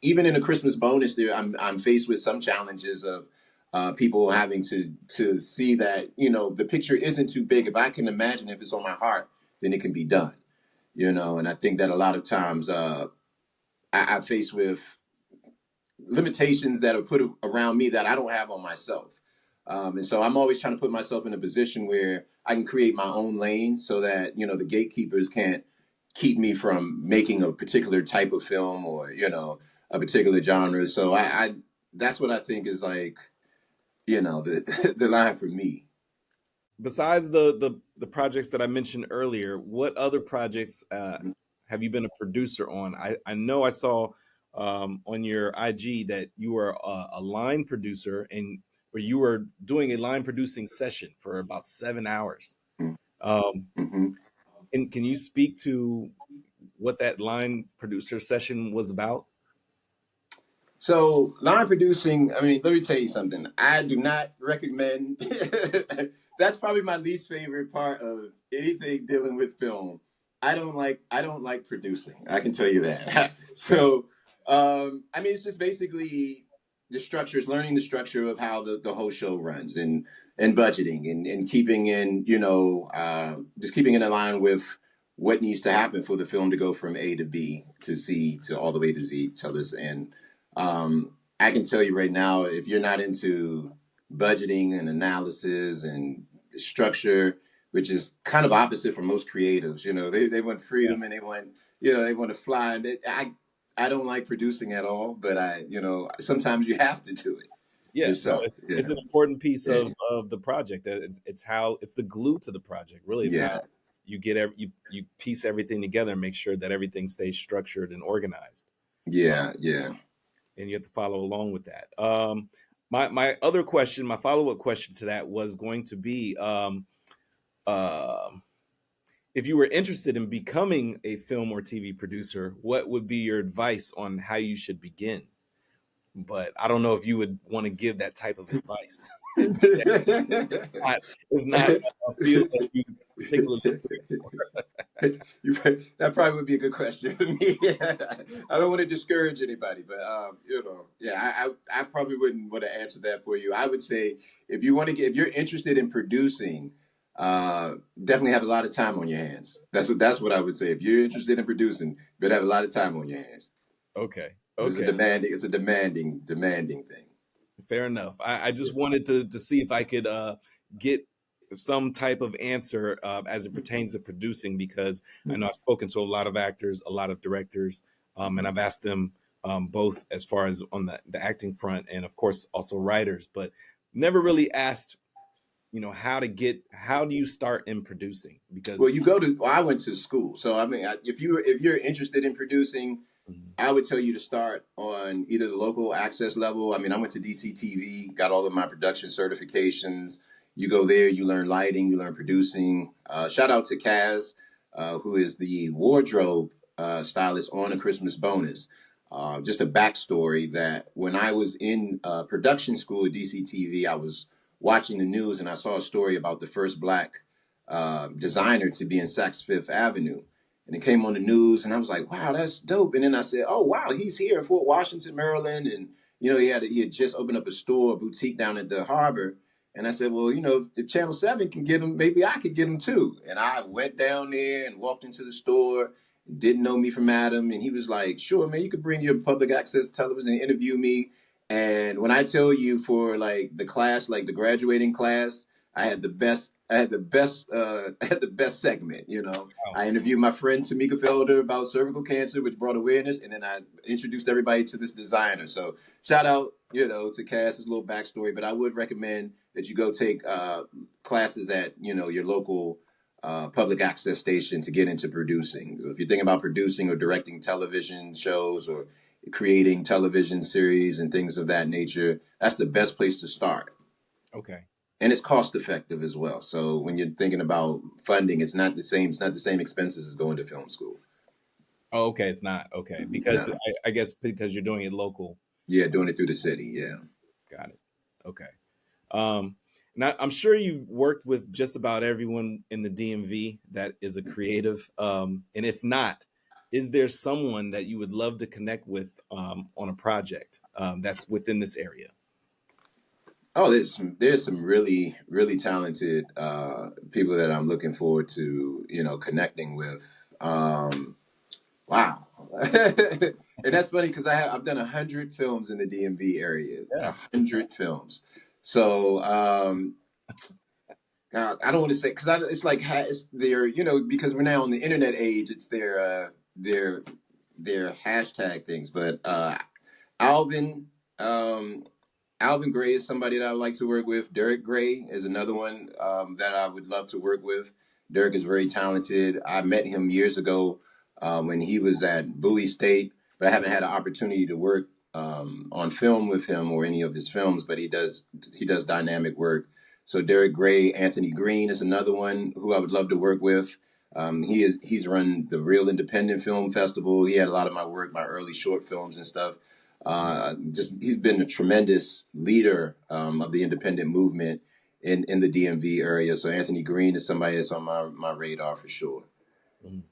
Speaker 2: in a Christmas bonus, there I'm faced with some challenges of people having to see that the picture isn't too big. If I can imagine, if it's on my heart, then it can be done. And I think that a lot of times I face with limitations that are put around me that I don't have on myself. And so I'm always trying to put myself in a position where I can create my own lane so that, the gatekeepers can't keep me from making a particular type of film or, a particular genre. So I that's what I think is like, the, the line for me.
Speaker 1: Besides the projects that I mentioned earlier, what other projects have you been a producer on? I know I saw on your IG that you were a line producer, and or you were doing a line producing session for about 7 hours.
Speaker 2: Mm-hmm.
Speaker 1: And can you speak to what that line producer session was about?
Speaker 2: So line producing, I mean, let me tell you something. I do not recommend. That's probably my least favorite part of anything dealing with film. I don't like producing. I can tell you that. So I mean, it's just basically the structures, learning the structure of how the whole show runs, and budgeting, and keeping in, just keeping in line with what needs to happen for the film to go from A to B to C to all the way to Z to this end. I can tell you right now, if you're not into budgeting and analysis and structure, which is kind of opposite for most creatives, they want
Speaker 1: Yeah.
Speaker 2: freedom, and they want to fly. And I don't like producing at all, but sometimes you have to do it
Speaker 1: Yeah, no,
Speaker 2: yourself.
Speaker 1: it's
Speaker 2: Yeah,
Speaker 1: an important piece
Speaker 2: yeah,
Speaker 1: of the project. It's how it's the glue to the project. Really, it's how
Speaker 2: yeah,
Speaker 1: you get you piece everything together and make sure that everything stays structured and organized. Uh,
Speaker 2: yeah, yeah.
Speaker 1: and you have to follow along with that. My other question, my follow up question to that was going to be, uh, if you were interested in becoming a film or TV producer, what would be your advice on how you should begin? But I don't know if you would want to give that type of advice. not, it's not a field that you particularly care for.
Speaker 2: That probably would be a good question for me. I don't want to discourage anybody, but yeah, I probably wouldn't want to answer that for you. I would say if you're interested in producing, definitely have a lot of time on your hands. That's what I would say. If you're interested in producing, you better have a lot of time on your hands.
Speaker 1: Okay.
Speaker 2: It's a
Speaker 1: Okay.
Speaker 2: demanding thing.
Speaker 1: Fair enough. I
Speaker 2: Yeah.
Speaker 1: just wanted to see if I could get some type of answer as it pertains to producing, because I know I've spoken to a lot of actors, a lot of directors, and I've asked them both as far as on the acting front, and of course also writers, but never really asked, how do you start in producing? Because
Speaker 2: Well, I went to school, so I mean, if you're interested in producing,
Speaker 1: Mhm.
Speaker 2: I would tell you to start on either the local access level. I mean, I went to DCTV, got all of my production certifications. You go there, you learn lighting, you learn producing. Shout out to Kaz, who is the wardrobe stylist on A Christmas Bonus. Just a backstory that when I was in production school at DCTV, I was watching the news and I saw a story about the first black designer to be in Saks Fifth Avenue, and it came on the news, and I was like, "Wow, that's dope." And then I said, "Oh, wow, he's here in Fort Washington, Maryland, and he had just opened up a boutique down at the harbor." And I said, "Well, if Channel 7 can get him, maybe I could get him too." And I went down there and walked into the store. Didn't know me from Adam, and he was like, "Sure, man, you could bring your public access television and interview me." And when I tell you, for like the class, like the graduating class, I had the best. I had the best. I had the best segment.
Speaker 1: Wow.
Speaker 2: I interviewed my friend Tamika Felder about cervical cancer, which brought awareness, and then I introduced everybody to this designer. So shout out, to Cass's little backstory. But I would recommend that you go take classes at your local public access station to get into producing. If you're thinking about producing or directing television shows or creating television series and things of that nature, that's the best place to start.
Speaker 1: Okay.
Speaker 2: And it's cost effective as well. So when you're thinking about funding, it's not the same. It's not the same expenses as going to film school.
Speaker 1: Oh, okay, it's not okay because
Speaker 2: No.
Speaker 1: I guess because you're doing it local.
Speaker 2: Yeah, doing it through the city. Yeah.
Speaker 1: Got it. Okay. Um, and I'm sure you've worked with just about everyone in the DMV that is a creative. And if not, is there someone that you would love to connect with on a project that's within this area?
Speaker 2: Oh, there's some really talented people that I'm looking forward to, connecting with. Wow. And that's funny because I've done 100 films in the DMV area,
Speaker 1: Yeah.
Speaker 2: 100 films. So God, I don't want to say because it's like it's their, because we're now in the internet age. It's their hashtag things. But Alvin um, Alvin Gray is somebody that I would like to work with. Derek Gray is another one that I would love to work with. Derek is very talented. I met him years ago when he was at Bowie State, but I haven't had an opportunity to work on film with him or any of his films. But he does dynamic work. So Derek Gray, Anthony Green is another one who I would love to work with. He's run the Real Independent Film Festival. He had a lot of my work, my early short films and stuff. Just he's been a tremendous leader of the independent movement in the DMV area. So Anthony Green is somebody that's on my radar for sure.
Speaker 1: Mhm.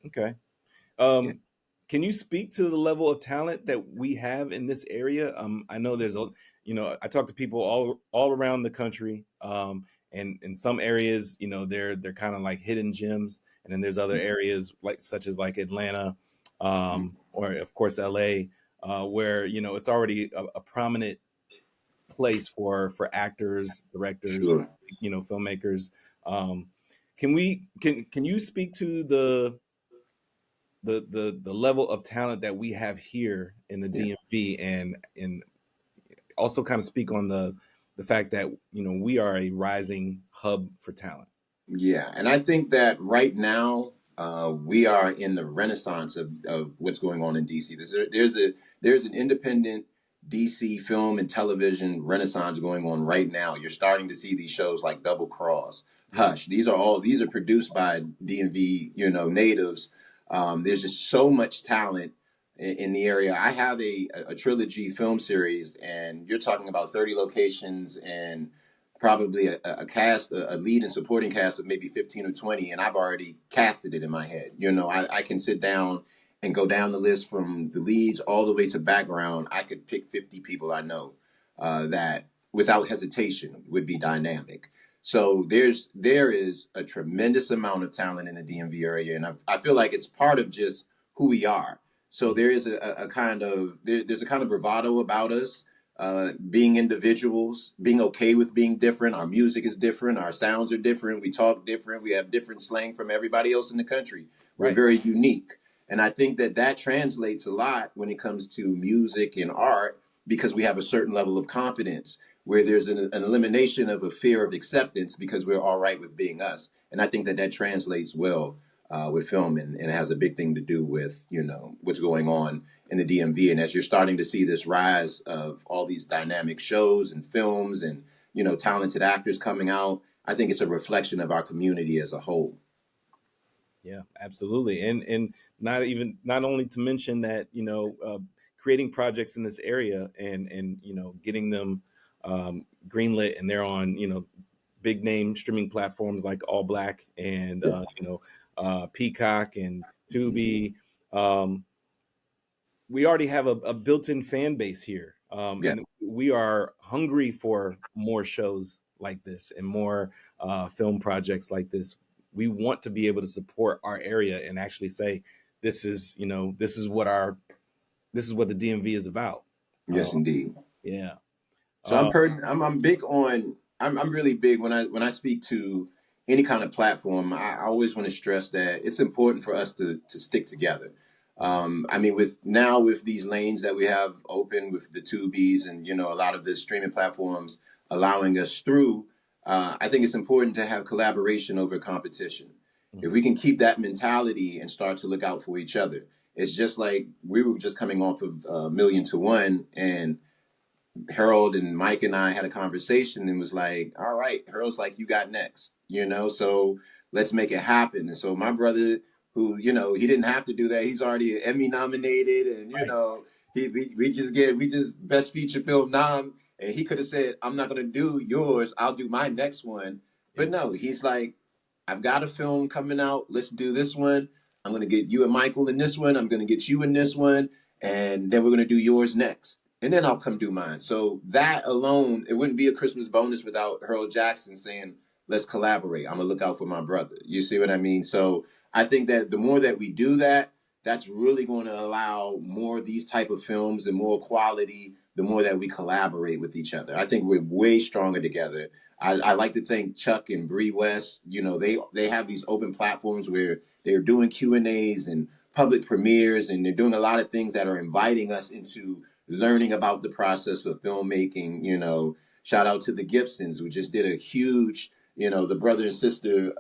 Speaker 1: Okay.
Speaker 2: Yeah.
Speaker 1: Um, can you speak to the level of talent that we have in this area? I know I talk to people all around the country, and in some areas, they're kind of like hidden gems, and then there's other areas such as like Atlanta, or of course LA, where it's already a prominent place for actors, directors,
Speaker 2: Sure.
Speaker 1: filmmakers. Um, can you speak to the level of talent that we have here in the
Speaker 2: Yeah.
Speaker 1: DMV, and also kind of speak on the fact that we are a rising hub for talent.
Speaker 2: Yeah, and I think that right now we are in the renaissance of what's going on in DC. There's an independent DC film and television renaissance going on right now. You're starting to see these shows like Double Cross,
Speaker 1: Yes.
Speaker 2: Hush. These are produced by DMV, natives. There's just so much talent in the area. I have a trilogy film series, and you're talking about 30 locations and probably a cast, a lead and supporting cast of maybe 15 or 20, and I've already casted it in my head. I can sit down and go down the list from the leads all the way to background. I could pick 50 people I know that without hesitation would be dynamic. So there is a tremendous amount of talent in the DMV area, and I feel like it's part of just who we are. So there is a kind of there's a kind of bravado about us, being individuals, being okay with being different. Our music is different. Our sounds are different. We talk different. We have different slang from everybody else in the country. We're
Speaker 1: Right.
Speaker 2: very unique. And I think that translates a lot when it comes to music and art because we have a certain level of confidence where there's an elimination of a fear of acceptance because we're all right with being us. And I think that translates well with film, and it has a big thing to do with what's going on in the DMV. And as you're starting to see this rise of all these dynamic shows and films and talented actors coming out, I think it's a reflection of our community as a whole.
Speaker 1: Yeah, absolutely. And not only to mention that, creating projects in this area and getting them greenlit, and they're on, big name streaming platforms like All Black and
Speaker 2: Yeah.
Speaker 1: Peacock and Tubi. Um, we already have a built-in fan base here,
Speaker 2: Yeah.
Speaker 1: and we are hungry for more shows like this and more film projects like this. We want to be able to support our area and actually say, this is what the DMV is about. Uh,
Speaker 2: Yes, indeed.
Speaker 1: yeah.
Speaker 2: So
Speaker 1: Uh,
Speaker 2: I'm big on I'm really big when I speak to any kind of platform. I always want to stress that it's important for us to stick together. I mean, with these lanes that we have open with the Tubies and a lot of the streaming platforms allowing us through, I think it's important to have collaboration over competition. If
Speaker 1: mhm.
Speaker 2: we can keep that mentality and start to look out for each other, it's just like we were just coming off of Million to One, and Harold and Mike and I had a conversation and was like, all right, Harold's like, you got next, so let's make it happen. And so my brother who, you know, he didn't have to do that. He's already Emmy nominated, and you
Speaker 1: Right.
Speaker 2: know, we just best feature film nom, and he could have said, "I'm not gonna do yours. I'll do my next one." But
Speaker 1: Yeah.
Speaker 2: no, he's like, "I've got a film coming out. Let's do this one. I'm gonna get you and Michael in this one. I'm gonna get you in this one, and then we're gonna do yours next." And then I'll come do mine. So that alone, it wouldn't be a Christmas bonus without Earl Jackson saying, let's collaborate. I'm gonna look out for my brother. You see what I mean? So I think that the more that we do that, that's really going to allow more of these type of films and more quality. The more that we collaborate with each other, I think we're way stronger together. I like to think Chuck and Bree West, you know, they have these open platforms where they're doing Q&As and public premieres, and they're doing a lot of things that are inviting us into learning about the process of filmmaking. You know, shout out to the Gibsons, who just did a huge, you know, the brother and sister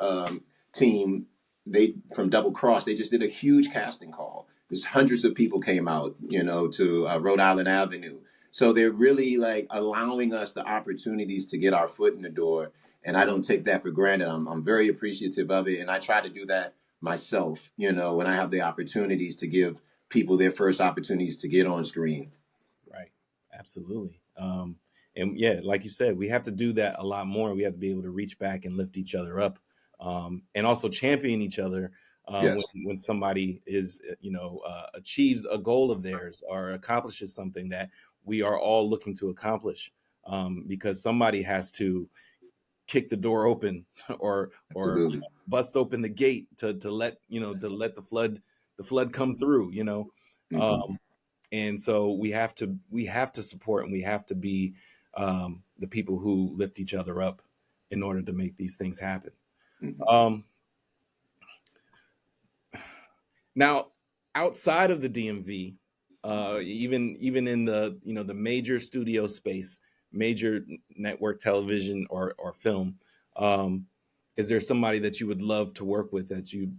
Speaker 2: team, they from Double Cross, they just did a huge casting call. There's hundreds of people came out, you know, to Rhode Island Avenue. So they're really like allowing us the opportunities to get our foot in the door, and I don't take that for granted. I'm very appreciative of it, and I try to do that myself. You know, when I have the opportunities to give people their first opportunities to get on screen.
Speaker 1: Right. Absolutely. And yeah, like you said, we have to do that a lot more. We have to be able to reach back and lift each other up, and also champion each other when
Speaker 2: Yes,
Speaker 1: somebody is, achieves a goal of theirs or accomplishes something that we are all looking to accomplish. Because somebody has to kick the door open or
Speaker 2: absolutely.
Speaker 1: bust open the gate to let the flood come through.
Speaker 2: Hmm.
Speaker 1: And so we have to support, and we have to be the people who lift each other up in order to make these things happen.
Speaker 2: Hmm.
Speaker 1: um, Now, outside of the DMV, even in the the major studio space, major network television or film, um, is there somebody that you would love to work with that you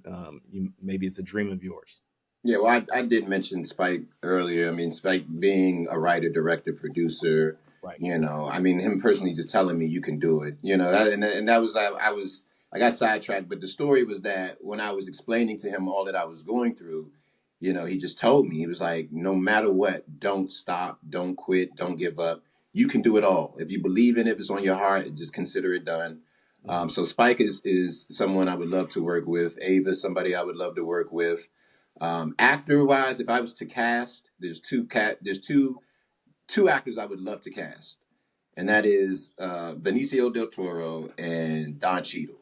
Speaker 1: maybe it's a dream of yours?
Speaker 2: Yeah, well, I did mention Spike earlier. I mean, Spike being a writer, director, producer,
Speaker 1: Right.
Speaker 2: you know, I mean, him personally just telling me you can do it, you know, and that was, I got sidetracked, but the story was that when I was explaining to him all that I was going through, you know, he just told me, he was like, no matter what, don't stop, don't quit, don't give up. You can do it all. If you believe in it, if it's on your heart, just consider it done.
Speaker 1: Mhm.
Speaker 2: So Spike is someone I would love to work with. Ava, somebody I would love to work with. Actor wise, if I was to cast, there's two actors I would love to cast, and that is Benicio del Toro and Don Cheadle.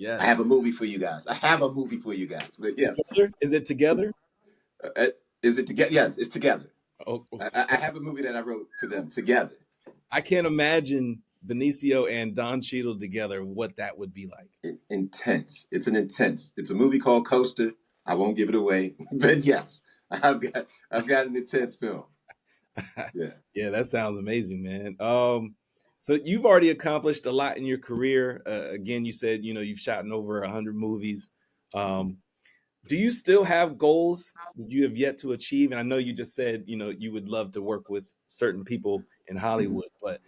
Speaker 2: I have
Speaker 1: Yes.
Speaker 2: a movie for you guys. I have a movie for you guys. But yeah,
Speaker 1: Together? Is it together?
Speaker 2: uh, is it together? Yes, it's together.
Speaker 1: Oh,
Speaker 2: I have a movie that I wrote for them together.
Speaker 1: I can't imagine Benicio and Don Cheadle together, what that would be like.
Speaker 2: Intense. It's an intense. It's a movie called Coaster. I won't give it away, but yes, I've got an intense film. Yeah.
Speaker 1: Yeah, that sounds amazing, man. So you've already accomplished a lot in your career. Again, you said you've shot in over 100 movies. Um, do you still have goals that you have yet to achieve? And I know you just said you would love to work with certain people in
Speaker 2: Mhm.
Speaker 1: Hollywood, but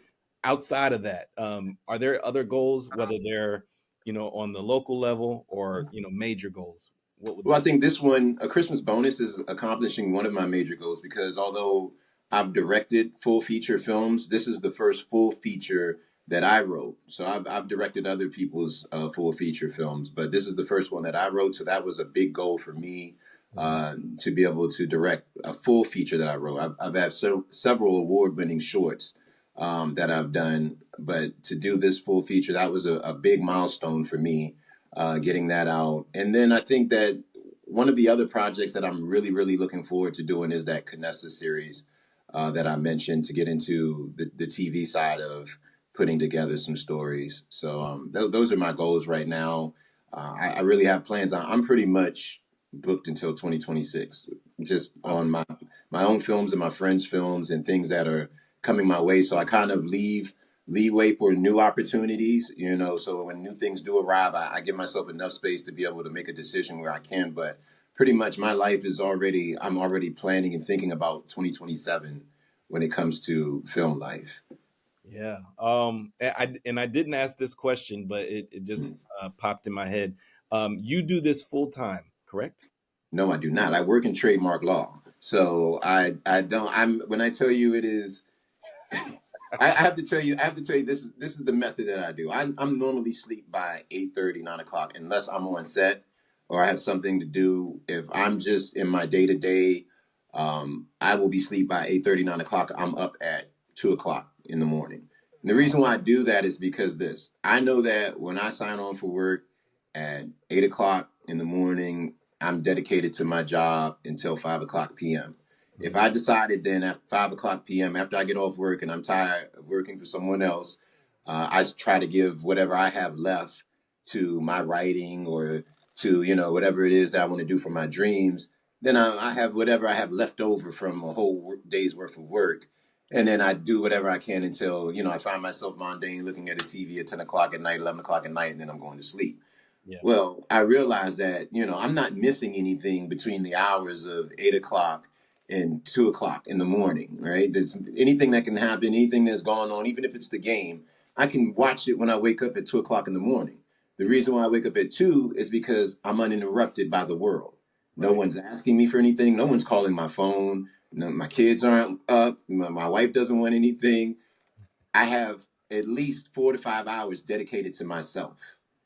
Speaker 1: outside of that, are there other goals, whether they're on the local level or major goals? What would
Speaker 2: Well, I
Speaker 1: those?
Speaker 2: think this one, A Christmas Bonus, is accomplishing one of my major goals because although I've directed full feature films, this is the first full feature that I wrote. So I've directed other people's full feature films, but this is the first one that I wrote. So that was a big goal for me
Speaker 1: Mhm.
Speaker 2: to be able to direct a full feature that I wrote. I've had several award winning shorts that I've done, but to do this full feature, that was a big milestone for me getting that out. And then I think that one of the other projects that I'm really, really looking forward to doing is that Canessa series that I mentioned to get into the TV side of putting together some stories. So those are my goals right now. I really have plans. I'm pretty much booked until 2026, just
Speaker 1: Wow.
Speaker 2: on my own films and my friends' films and things that are coming my way. So I kind of leave leeway for new opportunities, you know. So when new things do arrive, I give myself enough space to be able to make a decision where I can. But pretty much my life is already, I'm already planning and thinking about 2027 when it comes to film life.
Speaker 1: Yeah. And I didn't ask this question, but it just
Speaker 2: Mhm.
Speaker 1: popped in my head. You do this full time, correct?
Speaker 2: No, I do not. I work in trademark law. So I don't, when I tell you it is, I have to tell you, this is the method that I do. I'm normally sleep by 8:30, 9 o'clock, unless I'm on set or I have something to do. If I'm just in my day to day, I will be sleep by 8:30, 9 o'clock. I'm up at 2 o'clock in the morning. And the reason why I do that is because I know that when I sign on for work at 8 o'clock in the morning, I'm dedicated to my job until 5 o'clock p.m. If
Speaker 1: Mhm.
Speaker 2: I decided then at 5 o'clock p.m. after I get off work and I'm tired of working for someone else, I try to give whatever I have left to my writing or to whatever it is that I want to do for my dreams. Then I have whatever I have left over from a whole day's worth of work, and then I do whatever I can until I find myself mundane looking at the TV at 10 o'clock at night, 11 o'clock at night, and then I'm going to sleep.
Speaker 1: Yeah.
Speaker 2: Well, I realized that, I'm not missing anything between the hours of 8 o'clock and 2 o'clock in the morning, right? There's anything that can happen, anything that's going on, even if it's the game, I can watch it when I wake up at 2 o'clock in the morning. The reason why I wake up at 2 is because I'm uninterrupted by the world. No
Speaker 1: Right.
Speaker 2: one's asking me for anything. No one's calling my phone. No, my kids aren't up. My wife doesn't want anything. I have at least 4 to 5 hours dedicated to myself.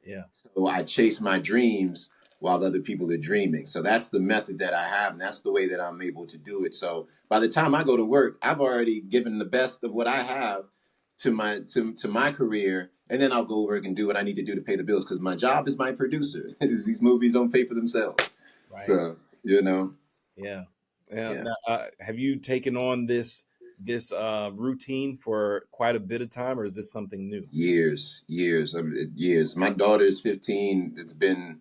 Speaker 1: Yeah.
Speaker 2: So I chase my dreams while other people are dreaming. So that's the method that I have, and that's the way that I'm able to do it. So by the time I go to work, I've already given the best of what I have to my career, and then I'll go work and do what I need to do to pay the bills because my job is my producer. These movies don't pay for themselves.
Speaker 1: Right.
Speaker 2: So
Speaker 1: Yeah. Yeah.
Speaker 2: yeah.
Speaker 1: Now, have you taken on this routine for quite a bit of time, or is this something new?
Speaker 2: Years, I mean, years. My daughter is 15. It's been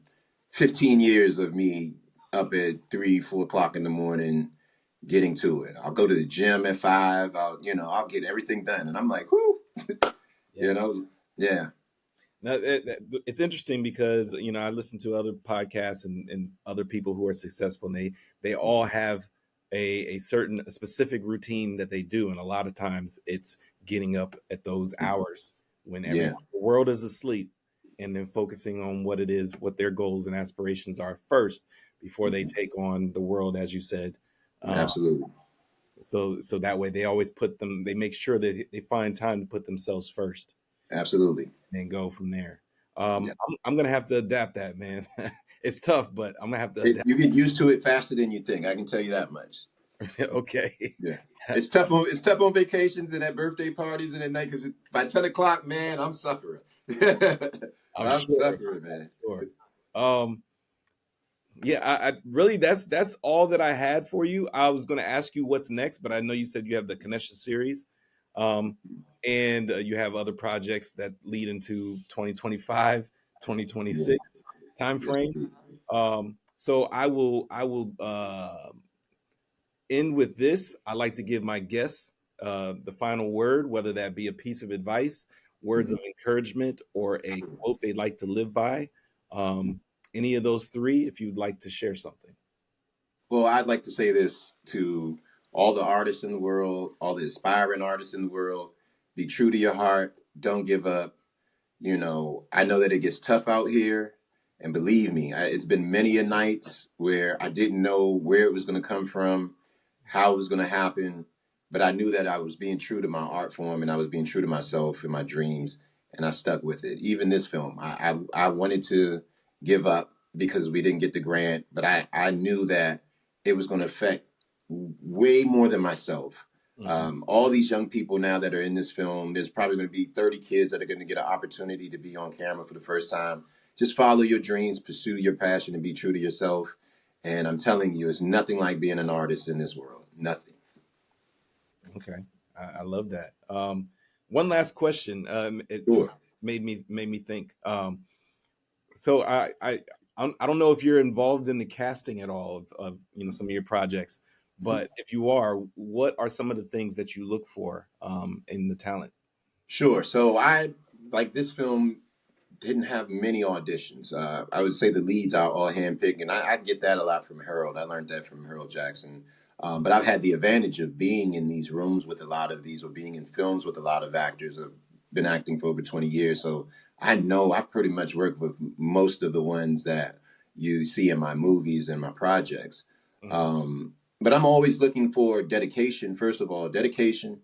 Speaker 2: 15 years of me up at 3, 4 o'clock in the morning getting to it. I'll go to the gym at 5. I'll get everything done. And I'm like, whoo, you
Speaker 1: Yeah.
Speaker 2: know, yeah.
Speaker 1: Now, it's interesting because I listen to other podcasts and other people who are successful, and they all have a certain a specific routine that they do, and a lot of times it's getting up at those hours when
Speaker 2: Yeah,
Speaker 1: everyone the world is asleep, and then focusing on what it is, what their goals and aspirations are first before they take on the world, as you said. Uh,
Speaker 2: absolutely.
Speaker 1: so that way they make sure that they find time to put themselves first
Speaker 2: Absolutely.
Speaker 1: and go from there.
Speaker 2: Yeah.
Speaker 1: I'm gonna have to adapt that, man. It's tough, but I'm gonna have to adapt.
Speaker 2: You get used to it faster than you think. I can tell you that much.
Speaker 1: Okay.
Speaker 2: Yeah. It's tough on vacations and at birthday parties and at night because by 10 o'clock, man, I'm suffering.
Speaker 1: I'm
Speaker 2: I'm
Speaker 1: sure.
Speaker 2: suffering, man.
Speaker 1: Sure. Um, yeah, I really that's all that I had for you. I was going to ask you what's next, but I know you said you have the Kanesha series, um, and you have other projects that lead into 2025,
Speaker 2: Yeah.
Speaker 1: 2026 time
Speaker 2: Yes,
Speaker 1: frame.
Speaker 2: indeed.
Speaker 1: So I will end with this. I like to give my guests the final word, whether that be a piece of advice, words of
Speaker 2: Mhm.
Speaker 1: encouragement, or a quote they'd like to live by. Any of those three, if you'd like to share something.
Speaker 2: Well, I'd like to say this to all the artists in the world, all the aspiring artists in the world: be true to your heart. Don't give up. I know that it gets tough out here, and believe me, it's been many a nights where I didn't know where it was going to come from, how it was going to happen, but I knew that I was being true to my art form and I was being true to myself and my dreams, and I stuck with it. Even this film, I wanted to give up because we didn't get the grant, but I knew that it was going to affect way more than myself.
Speaker 1: Mhm.
Speaker 2: All these young people now that are in this film, there's probably going to be 30 kids that are going to get an opportunity to be on camera for the first time. Just follow your dreams, pursue your passion, and be true to yourself. And I'm telling you, it's nothing like being an artist in this world. Nothing.
Speaker 1: Okay, I love that. One last question. It
Speaker 2: Sure.
Speaker 1: made me think. So I don't know if you're involved in the casting at all of some of your projects, but if you are, what are some of the things that you look for in the talent?
Speaker 2: Sure. So like this film didn't have many auditions. I would say the leads are all handpicked, and I get that a lot from Harold. I learned that from Harold Jackson. But I've had the advantage of being in these rooms with a lot of these, or being in films with a lot of actors. I've been acting for over 20 years, so I know I've pretty much worked with most of the ones that you see in my movies and my projects.
Speaker 1: Mhm.
Speaker 2: But I'm always looking for dedication. First of all, dedication,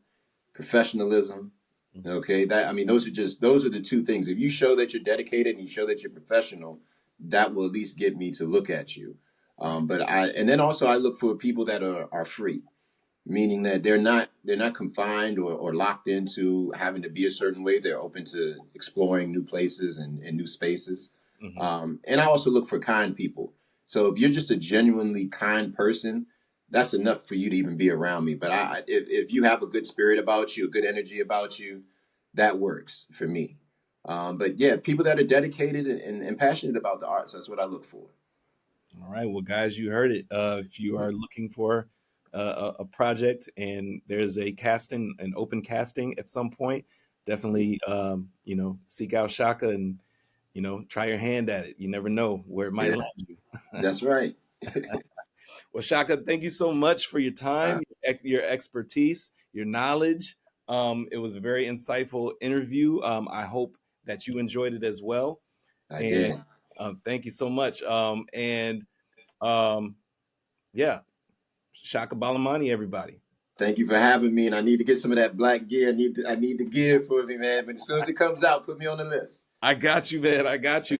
Speaker 2: professionalism.
Speaker 1: Mhm.
Speaker 2: Okay, that I mean, those are the two things. If you show that you're dedicated and you show that you're professional, that will at least get me to look at you.
Speaker 1: Right.
Speaker 2: And then also I look for people that are free, meaning that they're not confined or locked into having to be a certain way. They're open to exploring new places and new spaces.
Speaker 1: Mhm.
Speaker 2: And I also look for kind people. So if you're just a genuinely kind person, that's enough for you to even be around me. But if you have a good spirit about you, a good energy about you, that works for me. But yeah, people that are dedicated and passionate about the arts, that's what I look for.
Speaker 1: All right. Well, guys, you heard it. If you are looking for a project and there's a casting, an open casting at some point, definitely, seek out Chaka and, try your hand at it. You never know where it might
Speaker 2: Yeah,
Speaker 1: land you.
Speaker 2: that's right.
Speaker 1: Well, Shaka, thank you so much for your
Speaker 2: Uh,
Speaker 1: time, your expertise, your knowledge. It was a very insightful interview. I hope that you enjoyed it as well.
Speaker 2: I
Speaker 1: And
Speaker 2: did.
Speaker 1: thank you so much. Um, yeah, Chaka Balamani, everybody.
Speaker 2: Thank you for having me, and I need to get some of that black gear. I need the gear for me, man. But as soon as it comes out, put me on the list.
Speaker 1: I got you, man. I got you.